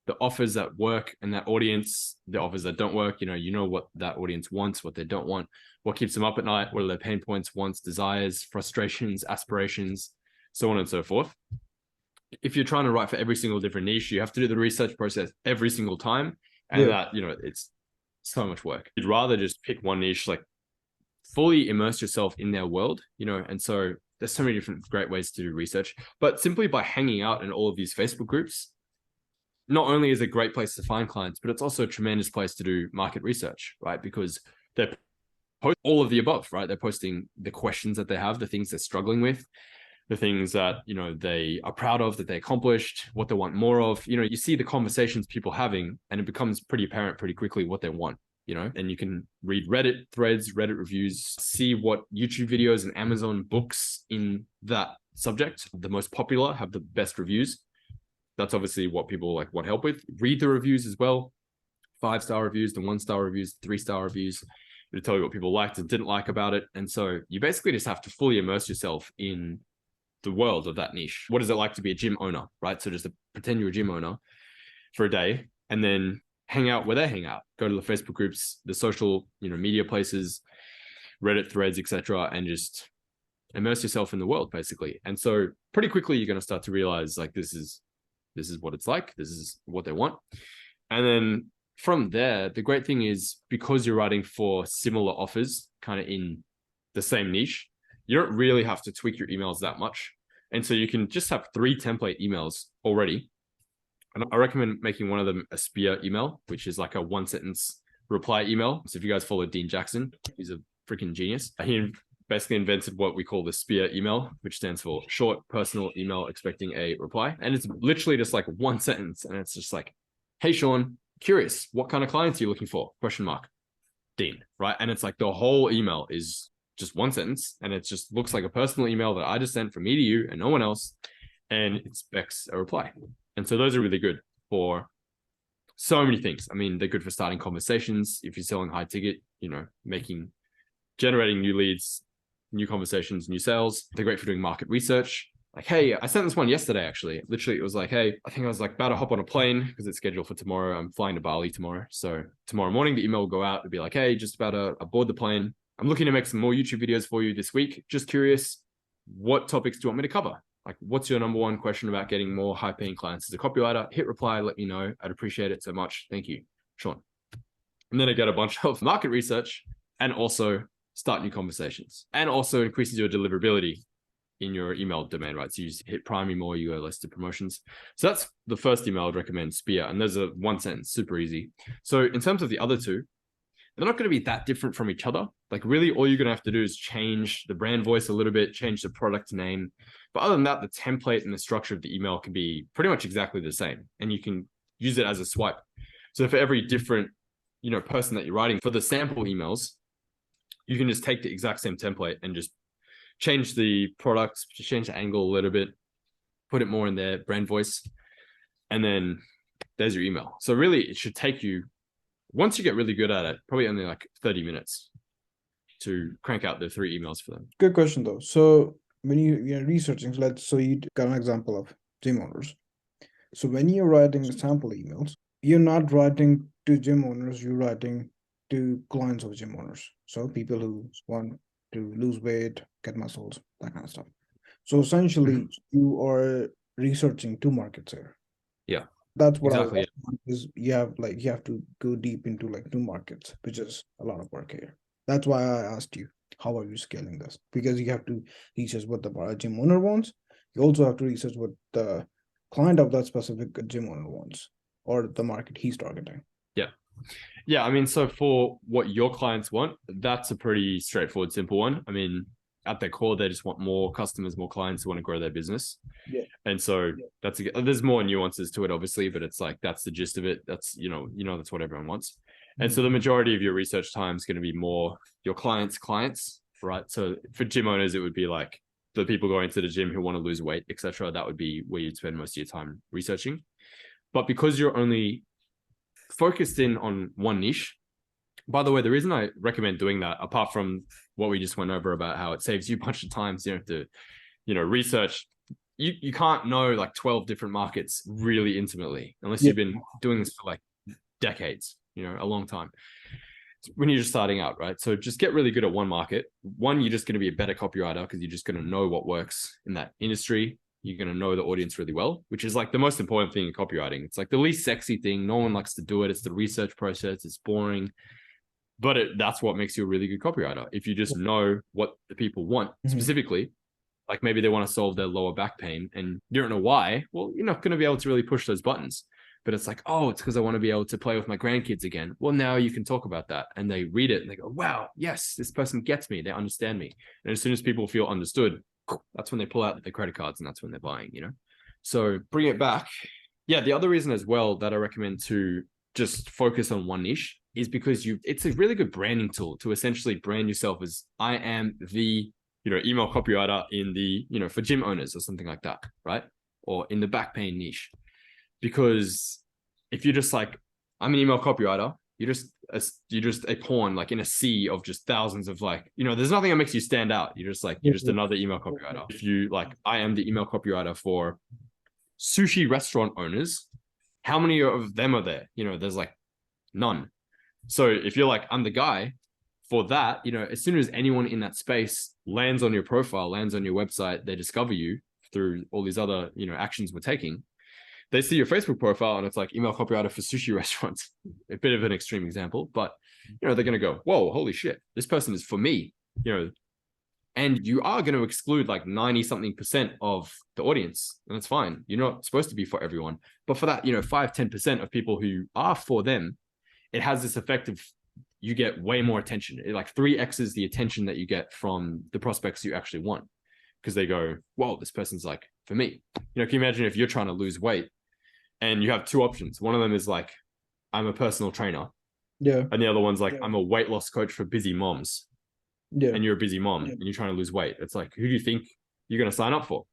the offers that work and that audience, the offers that don't work. You know what that audience wants, what they don't want, what keeps them up at night, what are their pain points, wants, desires, frustrations, aspirations, so on and so forth. If you're trying to write for every single different niche, you have to do the research process every single time. And that, you know, it's so much work. You'd rather just pick one niche, like fully immerse yourself in their world, you know. And so there's so many different great ways to do research, but simply by hanging out in all of these Facebook groups, not only is it a great place to find clients, but it's also a tremendous place to do market research, right? Because they're posting all of the above, right? They're posting the questions that they have, the things they're struggling with, the things that, you know, they are proud of, that they accomplished, what they want more of. You know, you see the conversations people having, and it becomes pretty apparent pretty quickly what they want, you know. And you can read Reddit threads, Reddit reviews, see what YouTube videos and Amazon books in that subject, the most popular, have the best reviews. That's obviously what people like want help with. Read the reviews as well. 5-star reviews, the 1-star reviews, 3-star reviews. It'll tell you what people liked and didn't like about it. And so you basically just have to fully immerse yourself in the world of that niche. What is it like to be a gym owner, right? So just pretend you're a gym owner for a day, and then hang out where they hang out. Go to the Facebook groups, the social, you know, media places, Reddit threads, etc., and just immerse yourself in the world, basically. And so pretty quickly, you're going to start to realize, like, this is what it's like. This is what they want. And then from there, the great thing is, because you're writing for similar offers, kind of in the same niche, you don't really have to tweak your emails that much. And so you can just have 3 template emails already. And I recommend making one of them a spear email, which is like a 1-sentence reply email. So if you guys follow Dean Jackson, he's a freaking genius. He basically invented what we call the spear email, which stands for short personal email expecting a reply. And it's literally just like 1 sentence. And it's just like, hey, Sean, curious, what kind of clients are you looking for? ? Dean, right? And it's like the whole email is just 1 sentence, and it just looks like a personal email that I just sent from me to you and no one else, and it expects a reply. And so those are really good for so many things. I mean, they're good for starting conversations. If you're selling high ticket, you know, generating new leads, new conversations, new sales. They're great for doing market research. Like, hey, I sent this one yesterday, actually. Literally, it was like, hey, I think I was like about to hop on a plane because it's scheduled for tomorrow. I'm flying to Bali tomorrow. So tomorrow morning, the email will go out. It'll be like, hey, just about to aboard the plane. I'm looking to make some more YouTube videos for you this week. Just curious, what topics do you want me to cover? Like, what's your number one question about getting more high paying clients as a copywriter? Hit reply, let me know. I'd appreciate it so much. Thank you, Sean. And then I get a bunch of market research and also start new conversations, and also increases your deliverability in your email domain, right? So you hit primary more, you go less to promotions. So that's the first email I'd recommend, Spear. And there's a one sentence, super easy. So in terms of the other two, they're not going to be that different from each other. Like really all you're going to have to do is change the brand voice a little bit, change the product name. But other than that, the template and the structure of the email can be pretty much exactly the same. And you can use it as a swipe. So for every different, person that you're writing for the sample emails, you can just take the exact same template and just change the products, change the angle a little bit, put it more in their brand voice, and then there's your email. So really it should take you, once you get really good at it, probably only like 30 minutes to crank out the 3 emails for them. Good question though. So when you're researching, so you got an example of gym owners. So when you're writing sample emails, you're not writing to gym owners, you're writing to clients of gym owners. So people who want to lose weight, get muscles, that kind of stuff. So essentially, you are researching 2 markets here. Yeah, that's what exactly. I want is you have to go deep into like 2 markets, which is a lot of work here. That's why I asked you, how are you scaling this? Because you have to research what the gym owner wants. You also have to research what the client of that specific gym owner wants, or the market he's targeting. Yeah, I mean, so for what your clients want, that's a pretty straightforward, simple one. I mean, at their core, they just want more customers, more clients who want to grow their business. Yeah. And so there's more nuances to it, obviously, but it's like, that's the gist of it. That's, that's what everyone wants. And so the majority of your research time is going to be more your clients, right? So for gym owners, it would be like the people going to the gym who want to lose weight, etc. That would be where you'd spend most of your time researching. But because you're only focused in on one niche, by the way, the reason I recommend doing that, apart from what we just went over about how it saves you a bunch of time, so you don't have to, research, you can't know like 12 different markets really intimately unless you've been doing this for like decades, a long time. When you're just starting out, right? So just get really good at one market. One, you're just going to be a better copywriter because you're just going to know what works in that industry. You're going to know the audience really well, which is like the most important thing in copywriting. It's like the least sexy thing. No one likes to do it. It's the research process. It's boring, but that's what makes you a really good copywriter. If you just know what the people want specifically, like maybe they want to solve their lower back pain and you don't know why, well, you're not going to be able to really push those buttons. But it's like, oh, it's because I want to be able to play with my grandkids again. Well, now you can talk about that. And they read it and they go, wow, yes, this person gets me. They understand me. And as soon as people feel understood, that's when they pull out their credit cards and that's when they're buying, So bring it back. Yeah, the other reason as well that I recommend to just focus on one niche is because it's a really good branding tool to essentially brand yourself as I am the, email copywriter in the, for gym owners or something like that, right? Or in the back pain niche. Because if you're just like, I'm an email copywriter, you're just a pawn like in a sea of just thousands of like, there's nothing that makes you stand out. You're just another email copywriter. If you like, I am the email copywriter for sushi restaurant owners, how many of them are there? There's like none. So if you're like, I'm the guy for that, as soon as anyone in that space lands on your profile, lands on your website, they discover you through all these other, actions we're taking. They see your Facebook profile and it's like email copywriter for sushi restaurants. A bit of an extreme example, but they're going to go, whoa, holy shit, this person is for me, and you are going to exclude like 90 something% of the audience. And that's fine. You're not supposed to be for everyone, but for that, 5-10% of people who are for them, it has this effect of you get way more attention. It like 3x's the attention that you get from the prospects you actually want. Because they go, whoa, this person's like for me. Can you imagine if you're trying to lose weight and you have 2 options? One of them is like, I'm a personal trainer. Yeah. And the other one's like, I'm a weight loss coach for busy moms. Yeah. And you're a busy mom and you're trying to lose weight. It's like, who do you think you're going to sign up for?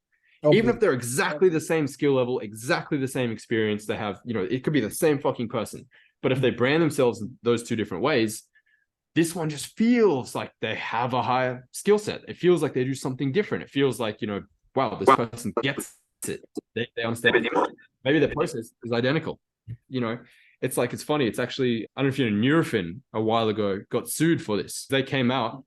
Even if they're exactly the same skill level, exactly the same experience, they have, it could be the same fucking person. But if they brand themselves in those 2 different ways, this one just feels like they have a higher skill set. It feels like they do something different. It feels like, wow, this person gets it. They understand. Maybe their process is identical. It's like, it's funny. It's actually, I don't know if you know, Nurofen a while ago got sued for this. They came out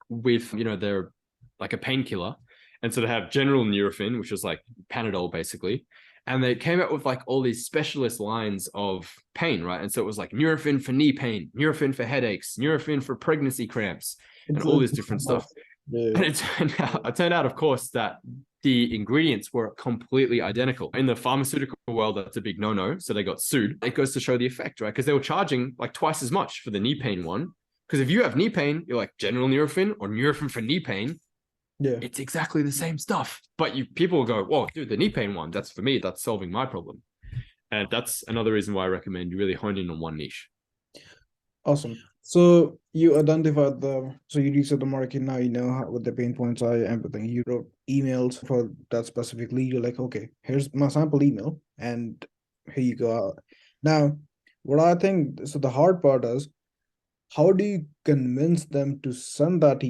with, they're like a painkiller And so they have general Nurofen, which is like Panadol basically. And they came out with like all these specialist lines of pain, right? And so it was like Nurofen for knee pain, Nurofen for headaches, Nurofen for pregnancy cramps, and all this different stuff. Yeah. And it turned out, of course, that the ingredients were completely identical. In the pharmaceutical world, that's a big no-no. So they got sued. It goes to show the effect, right? Because they were charging like twice as much for the knee pain one. Because if you have knee pain, you're like general Nurofen or Nurofen for knee pain. Yeah. It's exactly the same stuff. But people will go, whoa, dude, the knee pain one, that's for me. That's solving my problem. And that's another reason why I recommend you really hone in on one niche. Awesome. So you identified so you research the market, now you know what the pain points are, everything. You wrote emails for that specifically. You're like, okay, here's my sample email, and here you go. Now, what I think, so the hard part is, how do you convince them to send that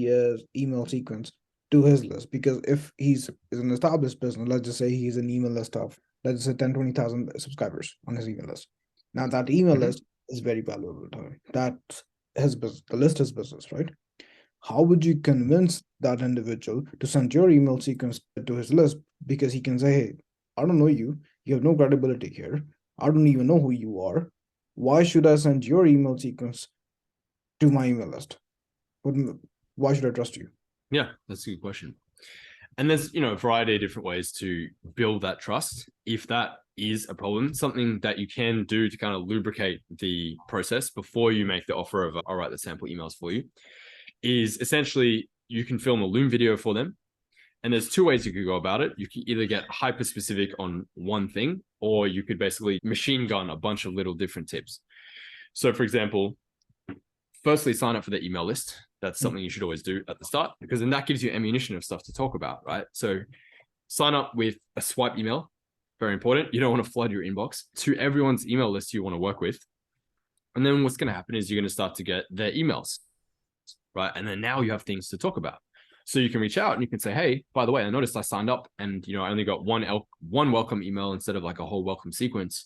email sequence to his list? Because if is an established business, let's just say he's an email list of, let's just say 10, 20,000 subscribers on his email list. Now that email list is very valuable to him. That's his business, the list is business, right? How would you convince that individual to send your email sequence to his list? Because he can say, hey, I don't know you. You have no credibility here. I don't even know who you are. Why should I send your email sequence to my email list? Why should I trust you? Yeah, that's a good question. And there's, a variety of different ways to build that trust. If that is a problem, something that you can do to kind of lubricate the process before you make the offer of, I'll write the sample emails for you, is essentially you can film a Loom video for them. And there's two ways you could go about it. You can either get hyper specific on one thing, or you could basically machine gun a bunch of little different tips. So for example, firstly, sign up for the email list. That's something you should always do at the start, because then that gives you ammunition of stuff to talk about, right? So sign up with a swipe email. Very important. You don't want to flood your inbox to everyone's email list you want to work with. And then what's going to happen is you're going to start to get their emails, right? And then now you have things to talk about. So you can reach out and you can say, hey, by the way, I noticed I signed up and, I only got one welcome email instead of like a whole welcome sequence.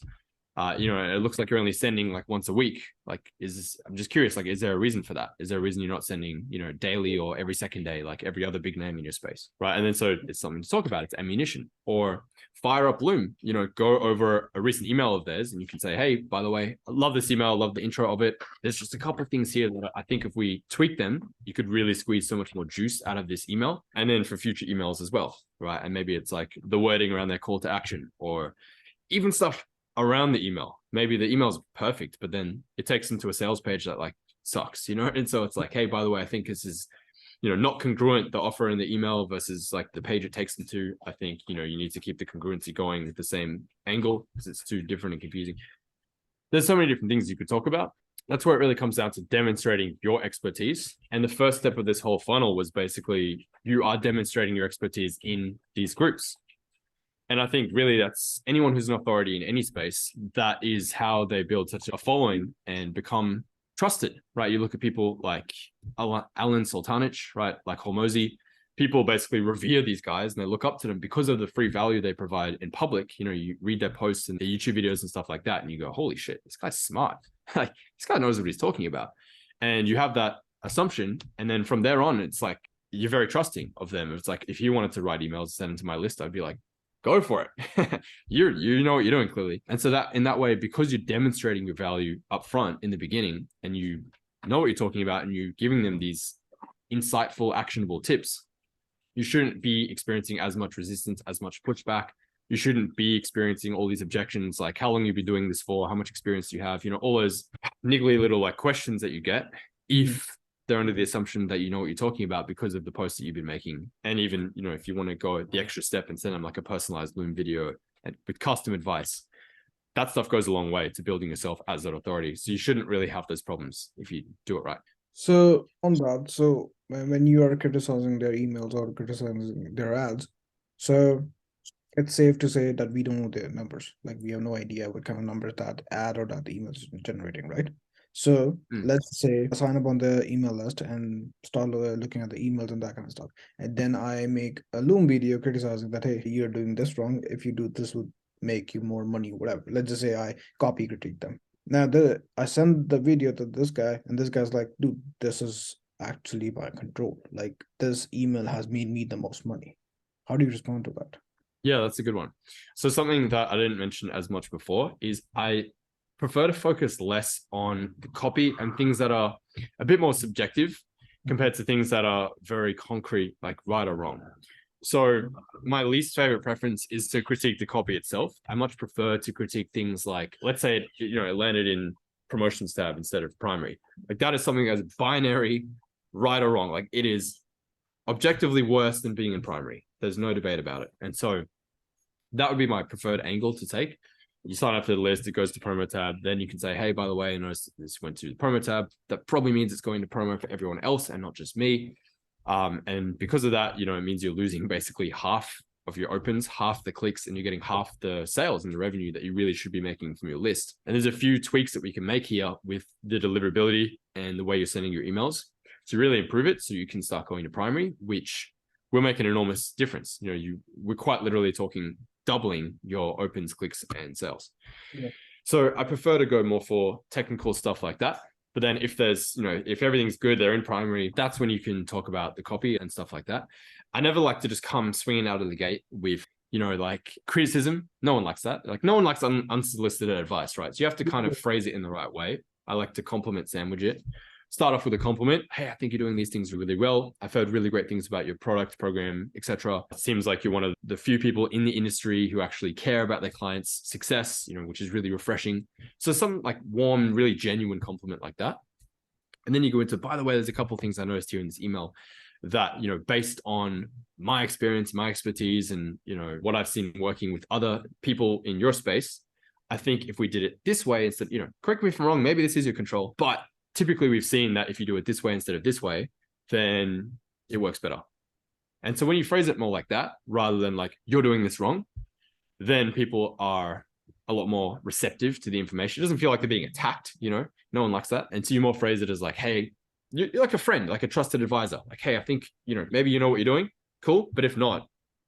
It looks like you're only sending like once a week. Like, I'm just curious, like, is there a reason for that? Is there a reason you're not sending, daily or every second day, like every other big name in your space, right? And then so it's something to talk about. It's ammunition. Or fire up Loom, go over a recent email of theirs and you can say, hey, by the way, I love this email. I love the intro of it. There's just a couple of things here that I think if we tweak them, you could really squeeze so much more juice out of this email. And then for future emails as well, right? And maybe it's like the wording around their call to action, or even stuff around the email. Maybe the email's perfect, but then it takes them to a sales page that like sucks, And so it's like, hey, by the way, I think this is, not congruent, the offer in the email versus like the page it takes them to. I think, you need to keep the congruency going with the same angle because it's too different and confusing. There's so many different things you could talk about. That's where it really comes down to demonstrating your expertise. And the first step of this whole funnel was basically you are demonstrating your expertise in these groups. And I think really that's anyone who's an authority in any space, that is how they build such a following and become trusted, right? You look at people like Alan Sultanich, right? Like Hormozi. People basically revere these guys and they look up to them because of the free value they provide in public. You read their posts and their YouTube videos and stuff like that, and you go, holy shit, this guy's smart. Like, this guy knows what he's talking about. And you have that assumption. And then from there on, it's like, you're very trusting of them. It's like, if you wanted to write emails, send them to my list, I'd be like, go for it. You know what you're doing clearly. And so that in that way, because you're demonstrating your value up front in the beginning and you know what you're talking about and you're giving them these insightful, actionable tips, you shouldn't be experiencing as much resistance, as much pushback. You shouldn't be experiencing all these objections, like how long you've been doing this for, how much experience do you have, all those niggly little like questions that you get if they're under the assumption that you know what you're talking about because of the posts that you've been making. And even, if you want to go the extra step and send them like a personalized Loom video and with custom advice, that stuff goes a long way to building yourself as that authority. So you shouldn't really have those problems if you do it right. So on that, so when you are criticizing their emails or criticizing their ads, so it's safe to say that we don't know their numbers. Like, we have no idea what kind of numbers that ad or that email is generating, right? So let's say I sign up on the email list and start looking at the emails and that kind of stuff. And then I make a Loom video criticizing that, hey, you're doing this wrong. If you do this, would make you more money, whatever. Let's just say I copy critique them. Now, I send the video to this guy, and this guy's like, dude, this is actually by control. Like, this email has made me the most money. How do you respond to that? Yeah, that's a good one. So something that I didn't mention as much before is I prefer to focus less on the copy and things that are a bit more subjective compared to things that are very concrete, like right or wrong. So my least favorite preference is to critique the copy itself. I much prefer to critique things like, let's say, it landed in promotions tab instead of primary. Like that is something that's binary, right or wrong. Like it is objectively worse than being in primary. There's no debate about it. And so that would be my preferred angle to take. You sign up to the list, it goes to promo tab. Then you can say, hey, by the way, I noticed this went to the promo tab. That probably means it's going to promo for everyone else and not just me. And because of that, it means you're losing basically half of your opens, half the clicks, and you're getting half the sales and the revenue that you really should be making from your list. And there's a few tweaks that we can make here with the deliverability and the way you're sending your emails to really improve it so you can start going to primary, which will make an enormous difference. We're quite literally talking doubling your opens, clicks, and sales. Yeah. So I prefer to go more for technical stuff like that. But then if there's, if everything's good, they're in primary, that's when you can talk about the copy and stuff like that. I never like to just come swinging out of the gate with, like criticism. No one likes that. Like no one likes unsolicited advice, right? So you have to kind of phrase it in the right way. I like to compliment sandwich it. Start off with a compliment. Hey, I think you're doing these things really well. I've heard really great things about your product, program, etc. It seems like you're one of the few people in the industry who actually care about their clients' success, which is really refreshing. So some like warm, really genuine compliment like that. And then you go into, by the way, there's a couple of things I noticed here in this email that, based on my experience, my expertise, and, what I've seen working with other people in your space, I think if we did it this way instead, correct me if I'm wrong, maybe this is your control, but typically we've seen that if you do it this way instead of this way, then it works better. And so when you phrase it more like that, rather than like, you're doing this wrong, then people are a lot more receptive to the information. It doesn't feel like they're being attacked, no one likes that. And so you more phrase it as like, hey, you're like a friend, like a trusted advisor. Like, hey, I think, maybe you know what you're doing. Cool. But if not,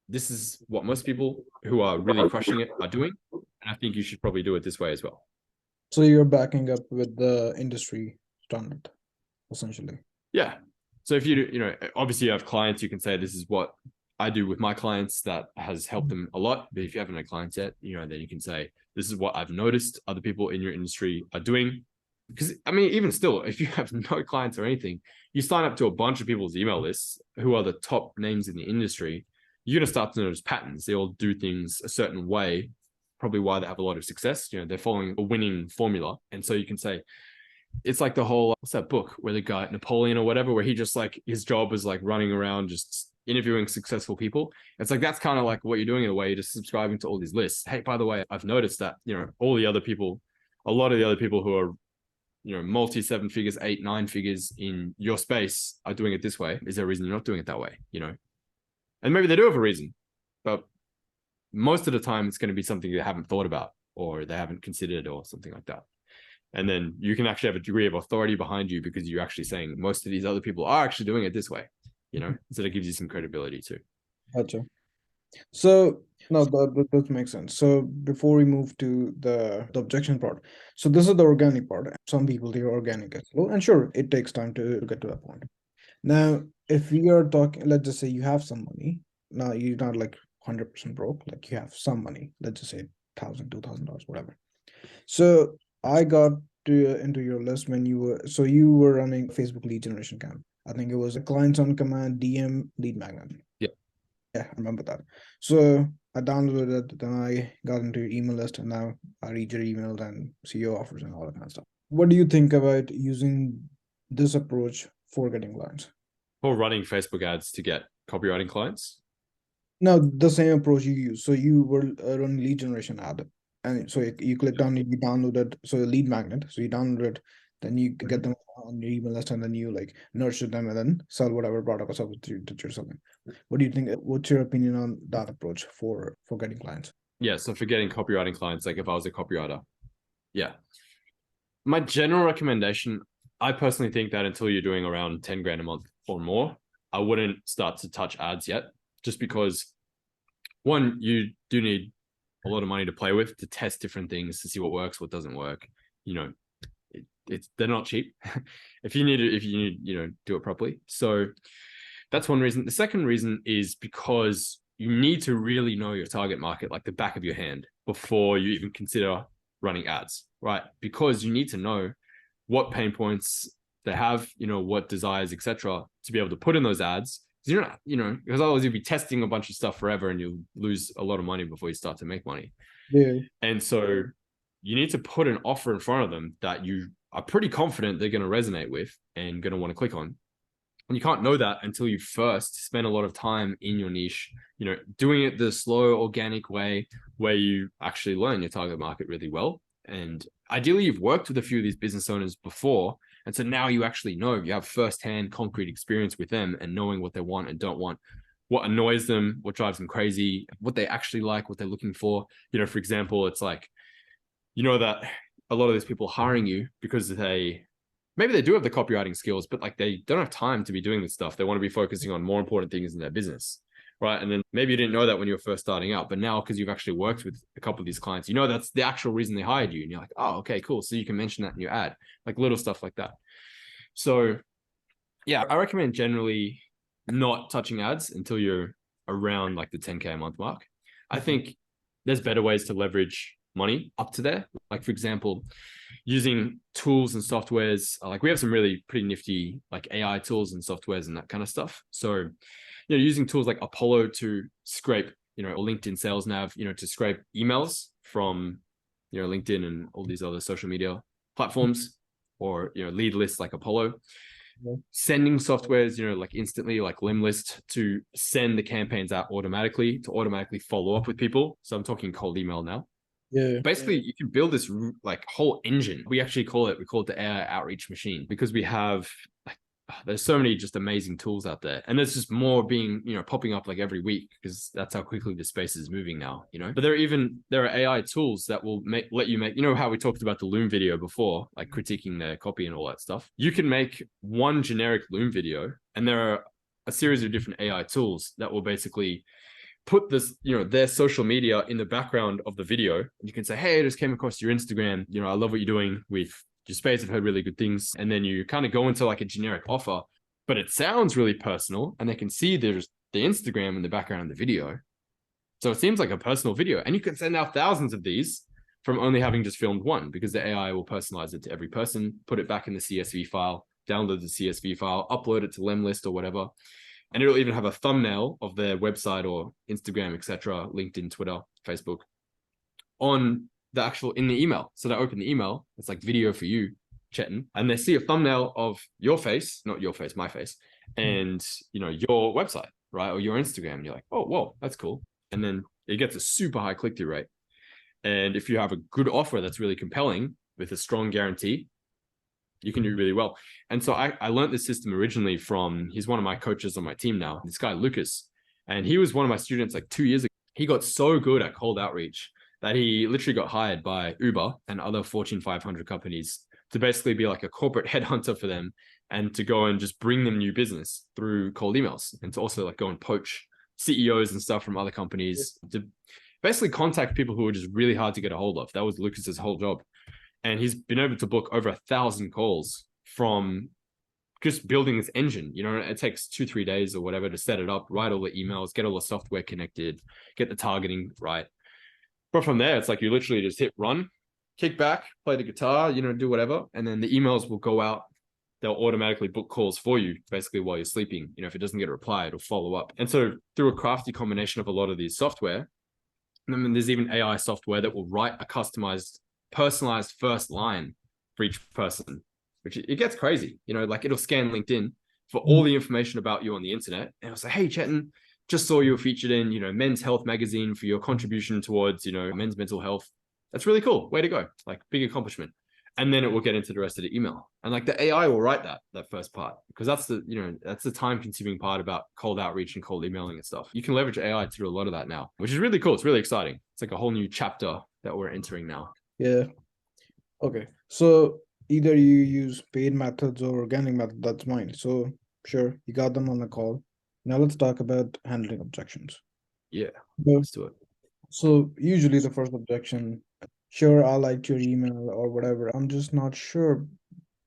this is what most people who are really crushing it are doing. And I think you should probably do it this way as well. So you're backing up with the industry standard, essentially. Yeah. So if you obviously you have clients, you can say this is what I do with my clients that has helped them a lot. But if you haven't had clients yet, then you can say this is what I've noticed other people in your industry are doing. Because even still, if you have no clients or anything, you sign up to a bunch of people's email lists who are the top names in the industry, you're going to start to notice patterns. They all do things a certain way, probably why they have a lot of success. They're following a winning formula. And so you can say, it's like the whole, what's that book where the guy, Napoleon or whatever, where he just like, his job was like running around, just interviewing successful people. It's like, that's kind of like what you're doing in a way, you're just subscribing to all these lists. Hey, by the way, I've noticed that, all the other people, a lot of the other people who are, multi 7 figures, 8, 9 figures in your space are doing it this way. Is there a reason you're not doing it that way? And maybe they do have a reason, but most of the time it's going to be something they haven't thought about or they haven't considered or something like that. And then you can actually have a degree of authority behind you because you're actually saying most of these other people are actually doing it this way, so that gives you some credibility too. Gotcha. So no, that makes sense. So before we move to the objection part, so this is the organic part. Some people do organic as well, and sure, it takes time to get to that point. Now, if we are talking, let's just say you have some money. Now you're not like 100% broke, like you have some money. Let's just say $1,000, $2,000, whatever. So I got into your list when you were running Facebook lead generation camp. I think it was a clients on command DM lead magnet. Yeah, I remember that. So I downloaded it, then I got into your email list, and now I read your emails and see your offers and all that kind of stuff. What do you think about using this approach for getting clients? For running Facebook ads to get copywriting clients? No, the same approach you use. So you were running lead generation ad, and so you clicked on it, you downloaded, so a lead magnet. So you download it, then you get them on your email list, and then you like nurture them and then sell whatever product or service that you're selling. What do you think? What's your opinion on that approach for getting clients? Yeah, so for getting copywriting clients, like if I was a copywriter, yeah. My general recommendation, I personally think that until you're doing around 10 grand a month or more, I wouldn't start to touch ads yet, just because one, you do need a lot of money to play with, to test different things, to see what works, what doesn't work. They're not cheap. if you need, do it properly. So that's one reason. The second reason is because you need to really know your target market like the back of your hand before you even consider running ads, right? Because you need to know what pain points they have, what desires, etc., to be able to put in those ads. You're not, because otherwise you'll be testing a bunch of stuff forever and you'll lose a lot of money before you start to make money. Yeah. And so you need to put an offer in front of them that you are pretty confident they're going to resonate with and going to want to click on. And you can't know that until you first spend a lot of time in your niche, doing it the slow, organic way where you actually learn your target market really well. And ideally, you've worked with a few of these business owners before. And so now you actually know, you have firsthand concrete experience with them and knowing what they want and don't want, what annoys them, what drives them crazy, what they actually like, what they're looking for. For example, it's like, that a lot of these people hiring you because maybe they do have the copywriting skills, but like they don't have time to be doing this stuff. They want to be focusing on more important things in their business, right? And then maybe you didn't know that when you were first starting out, but now because you've actually worked with a couple of these clients, that's the actual reason they hired you. And you're like, oh, okay, cool. So you can mention that in your ad, like little stuff like that. So yeah, I recommend generally not touching ads until you're around like the 10K a month mark. I think there's better ways to leverage money up to there. Like for example, using tools and softwares. Like we have some really pretty nifty like AI tools and softwares and that kind of stuff. So, using tools like Apollo to scrape, or LinkedIn Sales Nav, to scrape emails from, LinkedIn and all these other social media platforms, or, lead lists like Apollo. Sending softwares, like instantly, like Limlist, to send the campaigns out automatically, to automatically follow up with people. So I'm talking cold email now. Yeah. Basically, you can build this like whole engine. We call it the AI outreach machine, because we have there's so many just amazing tools out there, and there's just more being popping up like every week, because that's how quickly the space is moving now. But there are AI tools that will let you make, how we talked about the Loom video before, like critiquing their copy and all that stuff. You can make one generic Loom video, and there are a series of different AI tools that will basically put this, their social media in the background of the video. You can say, hey, I just came across your Instagram. I love what you're doing with your space. I've heard really good things. And then you kind of go into like a generic offer, but it sounds really personal, and they can see there's the Instagram in the background of the video. So it seems like a personal video, and you can send out thousands of these from only having just filmed one, because the AI will personalize it to every person, put it back in the CSV file, download the CSV file, upload it to Lemlist or whatever. And it'll even have a thumbnail of their website or Instagram, etc., LinkedIn, Twitter, Facebook, on the actual in the email. So they open the email, it's like video for you, Chetan, and they see a thumbnail of your face, not your face, my face, and your website, right, or your Instagram. And you're like, oh, whoa, that's cool. And then it gets a super high click-through rate. And if you have a good offer that's really compelling with a strong guarantee, you can do really well. And so I learned this system originally from, he's one of my coaches on my team now, this guy, Lucas. And he was one of my students like 2 years ago. He got so good at cold outreach that he literally got hired by Uber and other Fortune 500 companies to basically be like a corporate headhunter for them, and to go and just bring them new business through cold emails, and to also like go and poach CEOs and stuff from other companies, to basically contact people who are just really hard to get a hold of. That was Lucas's whole job. And he's been able to book over 1,000 calls from just building this engine. It takes 2-3 days or whatever to set it up, write all the emails, get all the software connected, get the targeting right. But from there, it's like you literally just hit run, kick back, play the guitar, do whatever. And then the emails will go out. They'll automatically book calls for you basically while you're sleeping. If it doesn't get a reply, it'll follow up. And so through a crafty combination of a lot of these software, and then there's even AI software that will write a customized, personalized first line for each person, which it gets crazy. Like it'll scan LinkedIn for all the information about you on the internet, and it'll say, hey, Chetan, just saw you were featured in, Men's Health magazine for your contribution towards, men's mental health. That's really cool. Way to go. Like, big accomplishment. And then it will get into the rest of the email. And like the AI will write that first part, because that's the time consuming part about cold outreach and cold emailing and stuff. You can leverage AI to do a lot of that now, which is really cool. It's really exciting. It's like a whole new chapter that we're entering now. Yeah. Okay. So either you use paid methods or organic method, that's mine. So sure, you got them on the call. Now let's talk about handling objections. Yeah, So, let's do it. so usually the first objection, sure, I liked your email or whatever. I'm just not sure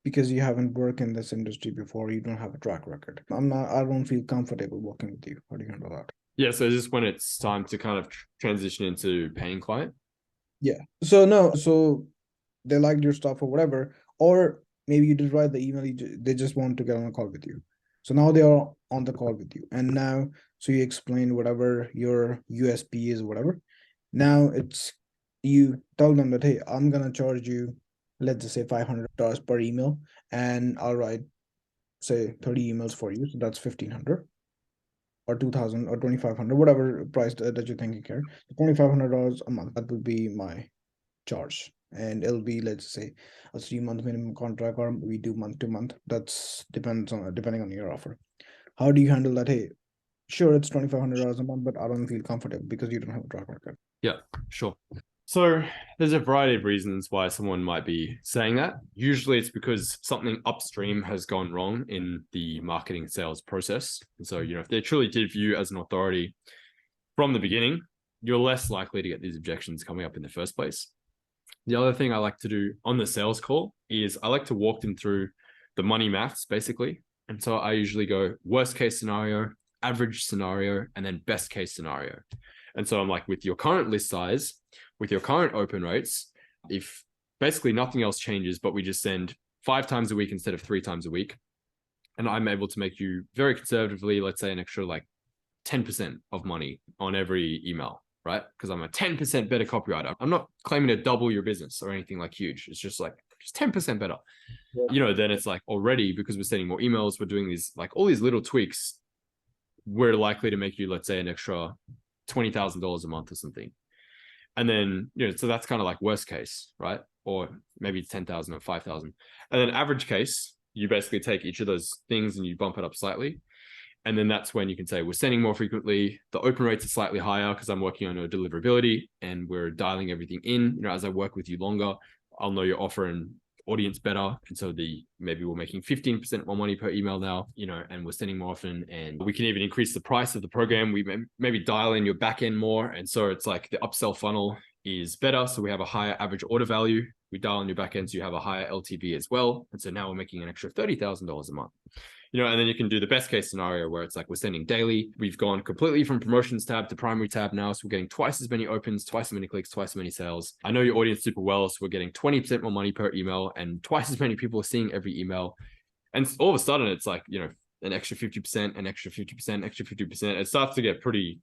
because you haven't worked in this industry before. You don't have a track record. I don't feel comfortable working with you. How do you handle that? Yeah, so is this when it's time to kind of transition into paying client? Yeah. So no, so they liked your stuff or whatever, or maybe you did write the email, they just want to get on a call with you. So now they are on the call with you, and now so you explain whatever your USP is, whatever. Now it's you tell them that, hey, I'm gonna charge you, let's just say $500 per email, and I'll write say 30 emails for you, so that's 1,500 or 2,000 or 2,500, whatever price that you think you care. $2,500 a month, that would be my charge, and it'll be, let's say, a 3 month minimum contract, or we do month to month. That's depends on depending on your offer. How do you handle that? Hey, sure, it's $2,500 a month, but I don't feel comfortable because you don't have a track record. Yeah, sure. So there's a variety of reasons why someone might be saying that. Usually it's because something upstream has gone wrong in the marketing sales process. And so, if they truly did view you as an authority from the beginning, you're less likely to get these objections coming up in the first place. The other thing I like to do on the sales call is I like to walk them through the money maths, basically. And so I usually go worst case scenario, average scenario, and then best case scenario. And so I'm like, with your current list size, with your current open rates, if basically nothing else changes, but we just send 5 times a week instead of 3 times a week, and I'm able to make you very conservatively, let's say an extra like 10% of money on every email, right? Because I'm a 10% better copywriter. I'm not claiming to double your business or anything like huge. It's just like just 10% better. Yeah. Then it's like already, because we're sending more emails, we're doing these like all these little tweaks, we're likely to make you, let's say, an extra $20,000 a month or something. And then, so that's kind of like worst case, right? Or maybe 10,000 or 5,000. And then average case, you basically take each of those things and you bump it up slightly. And then that's when you can say we're sending more frequently. The open rates are slightly higher because I'm working on your deliverability and we're dialing everything in. As I work with you longer, I'll know your offer and audience better. And so maybe we're making 15% more money per email now, and we're sending more often. And we can even increase the price of the program. We maybe dial in your back end more. And so it's like the upsell funnel is better. So we have a higher average order value. We dial in your back end, so you have a higher LTV as well. And so now we're making an extra $30,000 a month. And then you can do the best case scenario where it's like we're sending daily. We've gone completely from promotions tab to primary tab now. So we're getting twice as many opens, twice as many clicks, twice as many sales. I know your audience super well. So we're getting 20% more money per email and twice as many people are seeing every email. And all of a sudden it's like, an extra 50%, an extra 50%, extra 50%. It starts to get pretty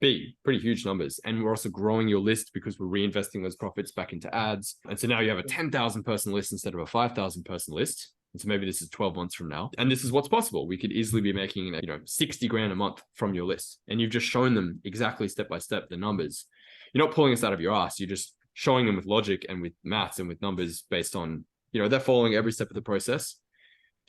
big, pretty huge numbers. And we're also growing your list because we're reinvesting those profits back into ads. And so now you have a 10,000 person list instead of a 5,000 person list. And so maybe this is 12 months from now. And this is what's possible. We could easily be making, 60 grand a month from your list. And you've just shown them exactly step by step the numbers. You're not pulling this out of your ass. You're just showing them with logic and with maths and with numbers based on, they're following every step of the process.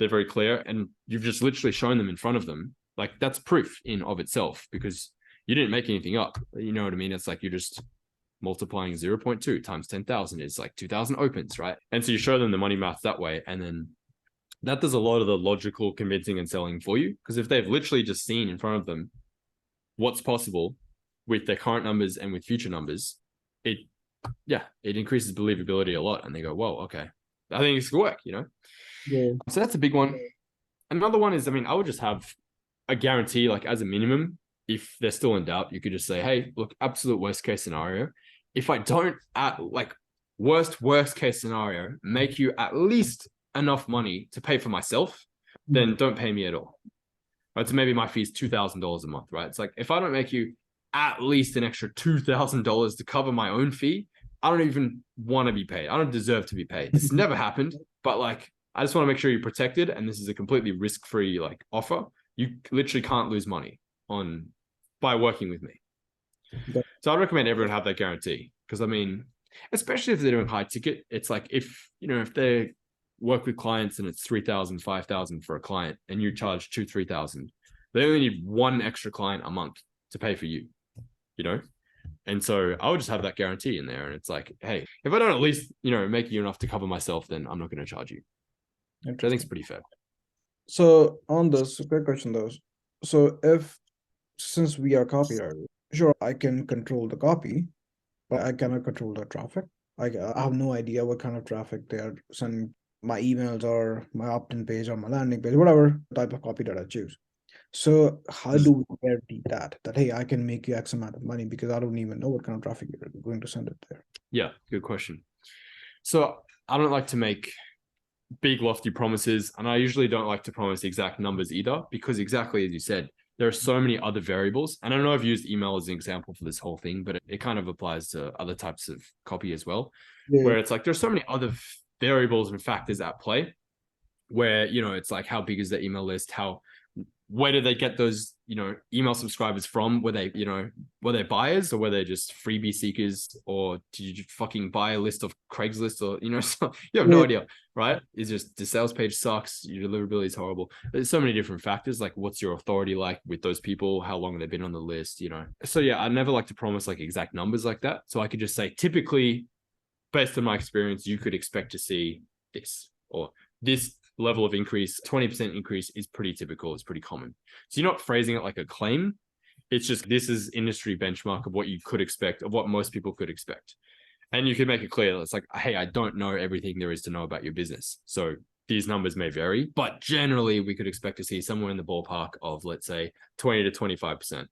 They're very clear. And you've just literally shown them in front of them. Like that's proof in of itself because you didn't make anything up. You know what I mean? It's like you're just multiplying 0.2 times 10,000 is like 2,000 opens, right? And so you show them the money math that way. And then that does a lot of the logical convincing and selling for you. Because if they've literally just seen in front of them what's possible with their current numbers and with future numbers, it increases believability a lot. And they go, whoa, okay, I think it's gonna work, Yeah. So that's a big one. Another one is, I would just have a guarantee, like as a minimum, if they're still in doubt, you could just say, hey, look, absolute worst case scenario. If I don't, worst case scenario, make you at least enough money to pay for myself, then don't pay me at all. Right? So maybe my fee is $2,000 a month, right? It's like, if I don't make you at least an extra $2,000 to cover my own fee, I don't even want to be paid. I don't deserve to be paid. This never happened, but I just want to make sure you're protected. And this is a completely risk-free offer. You literally can't lose money by working with me. So I'd recommend everyone have that guarantee because especially if they're doing high ticket, it's like if they work with clients and it's 3,000, 5,000 for a client and you charge 2,000, 3,000, they only need one extra client a month to pay for you, And so I would just have that guarantee in there. And it's like, hey, if I don't at least, make you enough to cover myself, then I'm not going to charge you. Which I think is pretty fair. So on this, great question though. So since we are copywriters, sure, I can control the copy, but I cannot control the traffic. I have no idea what kind of traffic they are sending my emails or my opt-in page or my landing page, whatever type of copy that I choose. So how do we guarantee that hey, I can make you X amount of money because I don't even know what kind of traffic you're going to send it there? Yeah, good question. So I don't like to make big lofty promises, and I usually don't like to promise exact numbers either, because exactly as you said, there are so many other variables. And I know I've used email as an example for this whole thing, but it kind of applies to other types of copy as well, Yeah. where it's like there's so many other variables and factors at play, where, you know, it's like, how big is the email list? Where did they get those, you know, email subscribers from? Were they, you know, were they buyers, or were they just freebie seekers? Or did you just fucking buy a list of Craigslist? Or, you know, so you have no idea, right? It's just the sales page sucks, your deliverability is horrible. There's so many different factors, like what's your authority like with those people? How long have they been on the list, you know? So yeah, I never like to promise like exact numbers like that. So I could just say, typically, based on my experience, you could expect to see this, or this level of increase, 20% increase is pretty typical. It's pretty common. So you're not phrasing it like a claim. It's just, this is industry benchmark of what you could expect, of what most people could expect. And you can make it clear. It's like, hey, I don't know everything there is to know about your business. So these numbers may vary, but generally we could expect to see somewhere in the ballpark of, let's say, 20 to 25%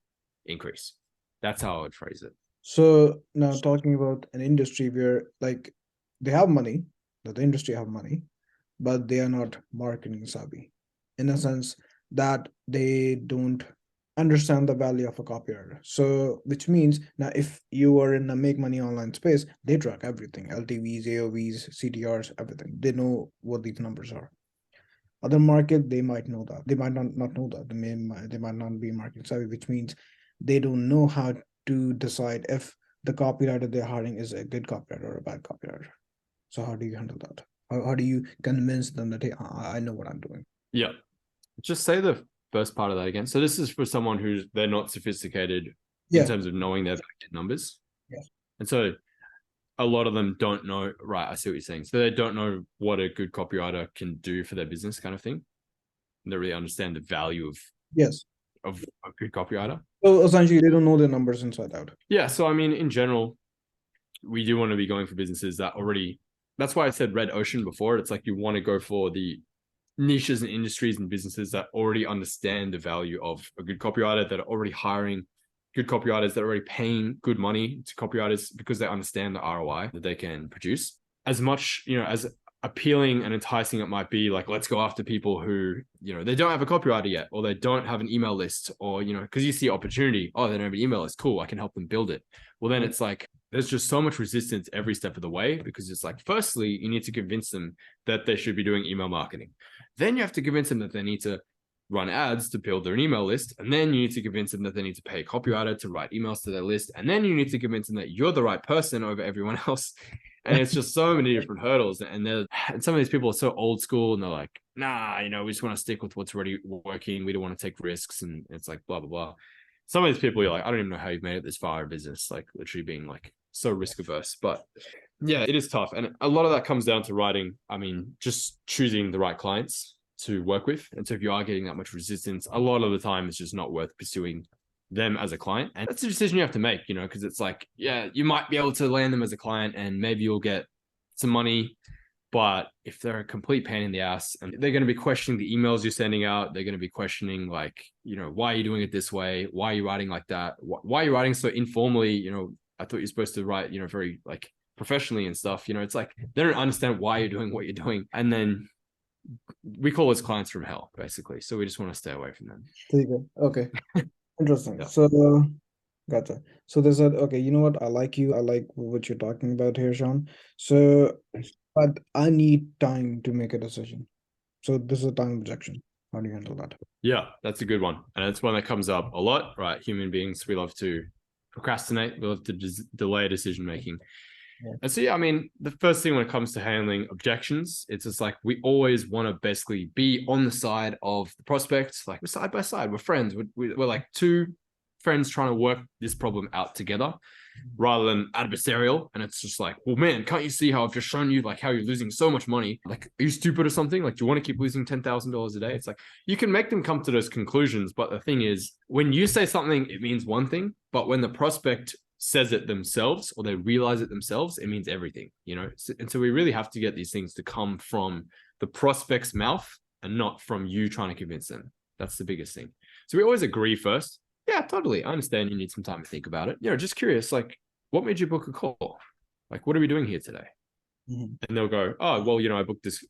increase. That's how I would phrase it. So now talking about an industry where like they have money, that the industry have money, but they are not marketing savvy, in a sense that they don't understand the value of a copywriter. So which means now if you are in a make money online space, they track everything: LTVs, AOVs, CTRs, everything. They know what these numbers are. Other market, they might know that. They might not know that. They might not be marketing savvy, which means they don't know how to decide if the copywriter they're hiring is a good copywriter or a bad copywriter. So how do you handle that? How do you convince them that, hey, I know what I'm doing? Yeah. Just say the first part of that again. So this is for someone who's, they're not sophisticated in Yeah. terms of knowing their numbers. Yeah. And so a lot of them don't know, right? I see what you're saying. So they don't know what a good copywriter can do for their business, kind of thing. And they really understand the value Yes. of a good copywriter. So essentially, they don't know their numbers inside out. Yeah. So, I mean, in general, we do want to be going for businesses that already, that's why I said red ocean before. It's like you want to go for the niches and industries and businesses that already understand the value of a good copywriter, that are already hiring good copywriters, that are already paying good money to copywriters because they understand the ROI that they can produce. As much, you know, as appealing and enticing it might be, like, let's go after people who, you know, they don't have a copywriter yet, or they don't have an email list, or, you know, because you see opportunity, oh, they don't have an email list, cool, I can help them build it. Well, then it's like, there's just so much resistance every step of the way, because it's like, firstly, you need to convince them that they should be doing email marketing. Then you have to convince them that they need to run ads to build their email list. And then you need to convince them that they need to pay a copywriter to write emails to their list. And then you need to convince them that you're the right person over everyone else. And it's just so many different hurdles. And some of these people are so old school, and they're like, nah, you know, we just want to stick with what's already working. We don't want to take risks. And it's like, blah, blah, blah. Some of these people, you're like, I don't even know how you've made it this far in business, like literally being like so risk averse. But yeah, it is tough. And a lot of that comes down to writing. I mean, just choosing the right clients to work with. And so if you are getting that much resistance, a lot of the time it's just not worth pursuing them as a client. And that's a decision you have to make, you know, because it's like, yeah, you might be able to land them as a client and maybe you'll get some money. But if they're a complete pain in the ass and they're going to be questioning the emails you're sending out, they're going to be questioning, like, you know, why are you doing it this way? Why are you writing like that? Why are you writing so informally? You know, I thought you're supposed to write, you know, very like professionally and stuff. You know, it's like they don't understand why you're doing what you're doing. And then we call those clients from hell, basically. So we just want to stay away from them. There you go. Okay. Interesting. Yeah. So gotcha. So they said, okay, you know what? I like you. I like what you're talking about here, Sean. So, but I need time to make a decision. So this is a time objection. How do you handle that? Yeah, that's a good one. And it's one that comes up a lot, right? Human beings, we love to procrastinate. We love to delay decision making. Yeah. And so, yeah, I mean, the first thing when it comes to handling objections, it's just like, we always want to basically be on the side of the prospect. Like, we're side by side, we're friends. We're like two friends trying to work this problem out together, rather than adversarial. And it's just like, well, man, can't you see how I've just shown you like how you're losing so much money? Like, are you stupid or something? Like, do you want to keep losing $10,000 a day? It's like, you can make them come to those conclusions. But the thing is, when you say something, it means one thing. But when the prospect says it themselves, or they realize it themselves, it means everything, you know? And so we really have to get these things to come from the prospect's mouth and not from you trying to convince them. That's the biggest thing. So we always agree first. Yeah, totally. I understand you need some time to think about it. Just curious, like, what made you book a call? Like, what are we doing here today? Mhm. And they'll go, oh, well, I booked this,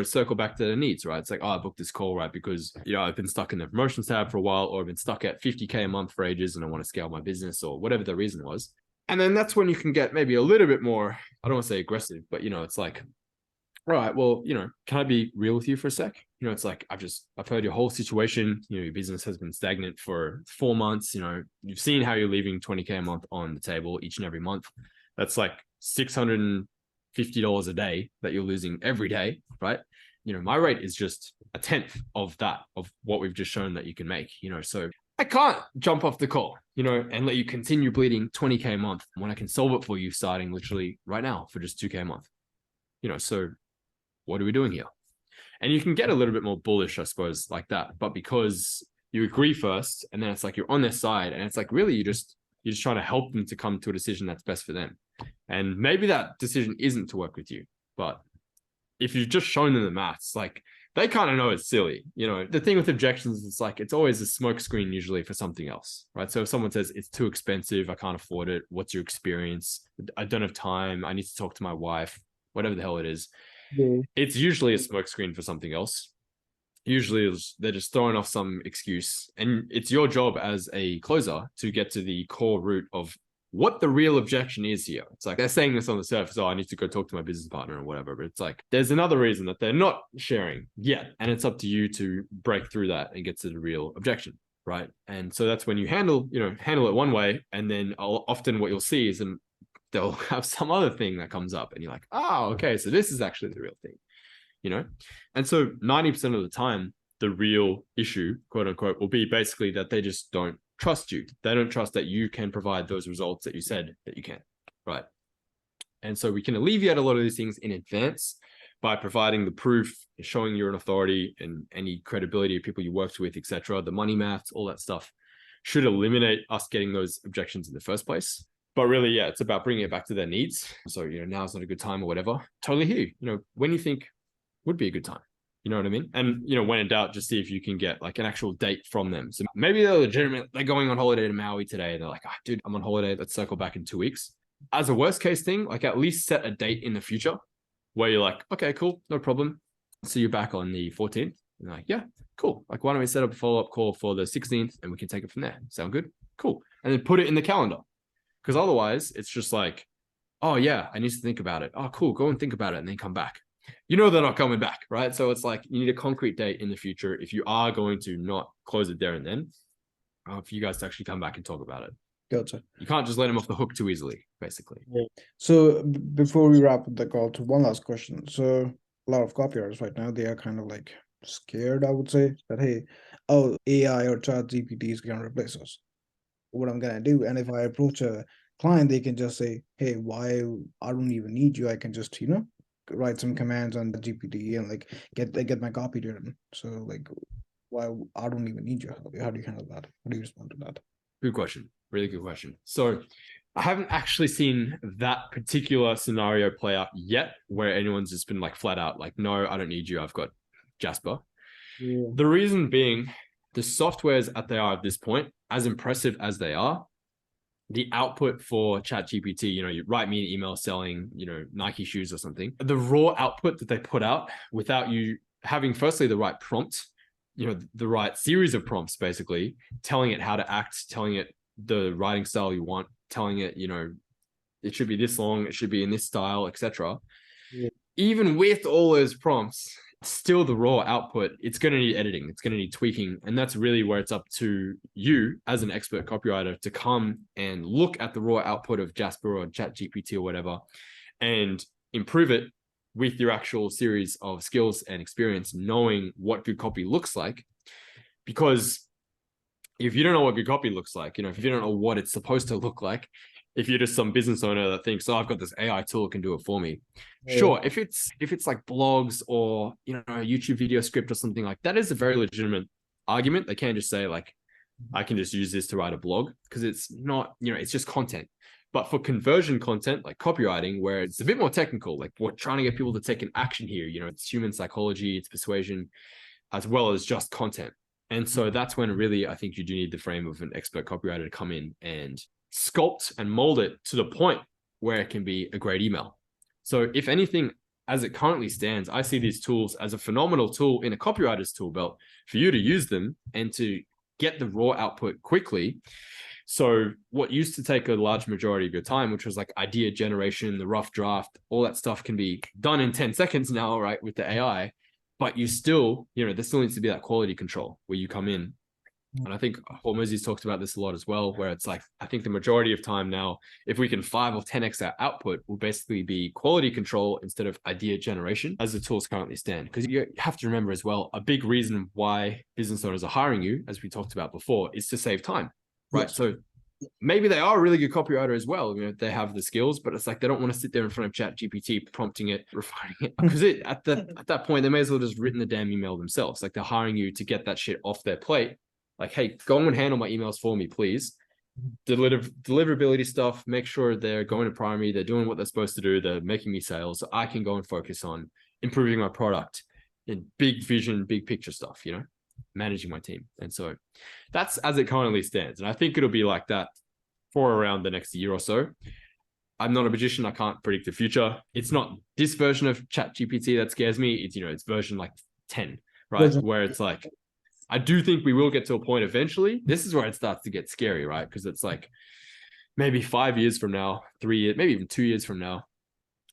circle back to the needs, right? It's like, oh, I booked this call, right? Because, I've been stuck in the promotions tab for a while, or I've been stuck at 50K a month for ages and I want to scale my business, or whatever the reason was. And then that's when you can get maybe a little bit more, I don't want to say aggressive, but, it's like, all right, well, can I be real with you for a sec? It's like, I've heard your whole situation. Your business has been stagnant for 4 months. You've seen how you're leaving 20K a month on the table each and every month. That's like $650 a day that you're losing every day, right? My rate is just a tenth of that, of what we've just shown that you can make, so I can't jump off the call, and let you continue bleeding 20K a month when I can solve it for you starting literally right now for just 2K a month, so what are we doing here? And you can get a little bit more bullish, I suppose, like that. But because you agree first, and then it's like you're on their side, and it's like really you're just trying to help them to come to a decision that's best for them. And maybe that decision isn't to work with you, but if you've just shown them the maths, like they kind of know it's silly. The thing with objections is like it's always a smoke screen usually for something else, right? So if someone says it's too expensive, I can't afford it, what's your experience? I don't have time, I need to talk to my wife, whatever the hell it is. Yeah. It's usually a smokescreen for something else. Usually they're just throwing off some excuse. And it's your job as a closer to get to the core root of what the real objection is here. It's like they're saying this on the surface, oh, I need to go talk to my business partner or whatever. But it's like there's another reason that they're not sharing yet. And it's up to you to break through that and get to the real objection. Right. And so that's when you handle it one way. And then often what you'll see is they'll have some other thing that comes up and you're like, oh, okay, so this is actually the real thing, And so 90% of the time, the real issue, quote unquote, will be basically that they just don't trust you. They don't trust that you can provide those results that you said that you can, right? And so we can alleviate a lot of these things in advance by providing the proof, showing you're an authority and any credibility of people you worked with, etc. The money maths, all that stuff should eliminate us getting those objections in the first place. But really, yeah, it's about bringing it back to their needs. So, now's not a good time or whatever. Totally hear you. When you think would be a good time. You know what I mean? And, when in doubt, just see if you can get like an actual date from them. So maybe they're going on holiday to Maui today. They're like, dude, I'm on holiday. Let's circle back in 2 weeks. As a worst case thing, like at least set a date in the future where you're like, okay, cool, no problem. See you back on the 14th. And they're like, yeah, cool. Like, why don't we set up a follow-up call for the 16th and we can take it from there. Sound good? Cool. And then put it in the calendar. Because otherwise, it's just like, oh, yeah, I need to think about it. Oh, cool. Go and think about it and then come back. They're not coming back, right? So it's like you need a concrete date in the future if you are going to not close it there and then, for you guys to actually come back and talk about it. Gotcha. You can't just let them off the hook too easily, basically. Yeah. So before we wrap up the call, to one last question. So a lot of copywriters right now, they are kind of like scared, I would say, that, hey, oh, AI or chat GPT is going to replace us. What I'm going to do. And if I approach a client, they can just say, hey, why I don't even need you. I can just, write some commands on the GPT and like get my copy done. So like, why I don't even need you. How do you handle that? How do you respond to that? Good question. Really good question. So I haven't actually seen that particular scenario play out yet where anyone's just been like flat out like, no, I don't need you. I've got Jasper. Yeah. The reason being the softwares at they are at this point, as impressive as they are, the output for ChatGPT, you write me an email selling, Nike shoes or something. The raw output that they put out without you having firstly the right prompt, the right series of prompts, basically telling it how to act, telling it the writing style you want, telling it, it should be this long, it should be in this style, etc. Yeah. Even with all those prompts, still the raw output, it's going to need editing, it's going to need tweaking. And that's really where it's up to you as an expert copywriter to come and look at the raw output of Jasper or ChatGPT or whatever and improve it with your actual series of skills and experience, knowing what good copy looks like. Because if you don't know what good copy looks like, if you don't know what it's supposed to look like, if you're just some business owner that thinks, oh, I've got this AI tool that can do it for me. Yeah. Sure. If it's like blogs or, a YouTube video script or something like that is a very legitimate argument. They can't just say like, I can just use this to write a blog because it's not, it's just content. But for conversion content, like copywriting, where it's a bit more technical, like we're trying to get people to take an action here, it's human psychology, it's persuasion, as well as just content. And so that's when really I think you do need the frame of an expert copywriter to come in and sculpt and mold it to the point where it can be a great email. So if anything, as it currently stands, I see these tools as a phenomenal tool in a copywriter's tool belt for you to use them and to get the raw output quickly. So what used to take a large majority of your time, which was like idea generation, the rough draft, all that stuff can be done in 10 seconds now, right, with the AI. But you still, there still needs to be that quality control where you come in. And I think Hormozy's talked about this a lot as well, where it's like, I think the majority of time now, if we can 5 or 10x our output, will basically be quality control instead of idea generation as the tools currently stand. Because you have to remember as well, a big reason why business owners are hiring you, as we talked about before, is to save time, right? Yes. So maybe they are a really good copywriter as well. They have the skills, but it's like they don't want to sit there in front of Chat GPT, prompting it, refining it. Because at that point, they may as well just written the damn email themselves. Like they're hiring you to get that shit off their plate. Like, hey, go and handle my emails for me, please. Deliverability stuff, make sure they're going to primary, they're doing what they're supposed to do, they're making me sales, so I can go and focus on improving my product in big vision, big picture stuff, managing my team. And so that's as it currently stands. And I think it'll be like that for around the next year or so. I'm not a magician. I can't predict the future. It's not this version of Chat GPT that scares me. It's, it's version like 10, right? Where it's like, I do think we will get to a point eventually. This is where it starts to get scary, right? Because it's like maybe 5 years from now, 3 years, maybe even 2 years from now,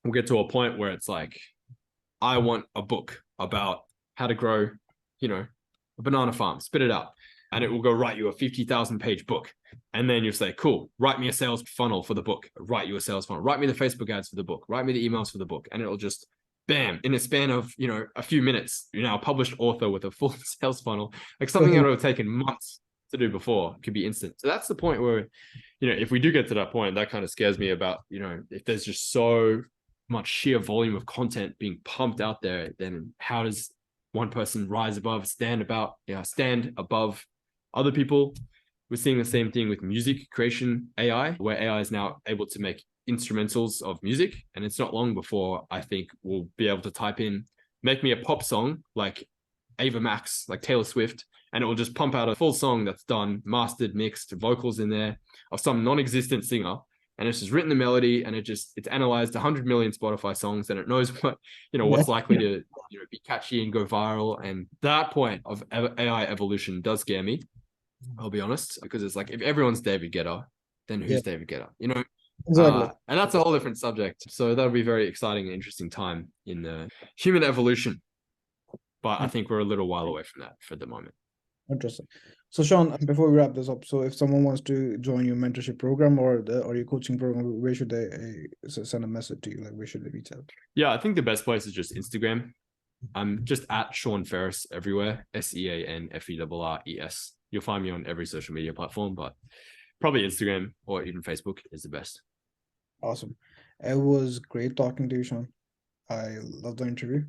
we'll get to a point where it's like, I want a book about how to grow, a banana farm, spit it out. And it will go write you a 50,000 page book. And then you say, cool, write me a sales funnel for the book, write you a sales funnel, write me the Facebook ads for the book, write me the emails for the book. And it'll just, bam, in a span of, a few minutes, you're now a published author with a full sales funnel, like something that would have taken months to do before could be instant. So that's the point where, if we do get to that point, that kind of scares me about, if there's just so much sheer volume of content being pumped out there, then how does one person rise above, stand above other people? We're seeing the same thing with music creation AI, where AI is now able to make instrumentals of music. And it's not long before I think we'll be able to type in, make me a pop song like Ava Max, like Taylor Swift, and it will just pump out a full song that's done, mastered, mixed, vocals in there of some non-existent singer. And it's just written the melody, and it's analyzed 100 million Spotify songs, and it knows what, what's likely to be catchy and go viral. And that point of AI evolution does scare me, I'll be honest, because it's like, if everyone's David Guetta, then who's David Guetta? Exactly. And that's a whole different subject. So that'll be a very exciting and interesting time in the human evolution. But I think we're a little while away from that for the moment. Interesting. So Sean, before we wrap this up, so if someone wants to join your mentorship program or your coaching program, where should they send a message to you? Like, where should they reach out? Yeah, I think the best place is just Instagram. I'm just at Sean Ferres everywhere, SeanFerres. You'll find me on every social media platform, but probably Instagram or even Facebook is the best. Awesome. It was great talking to you, Sean. I love the interview.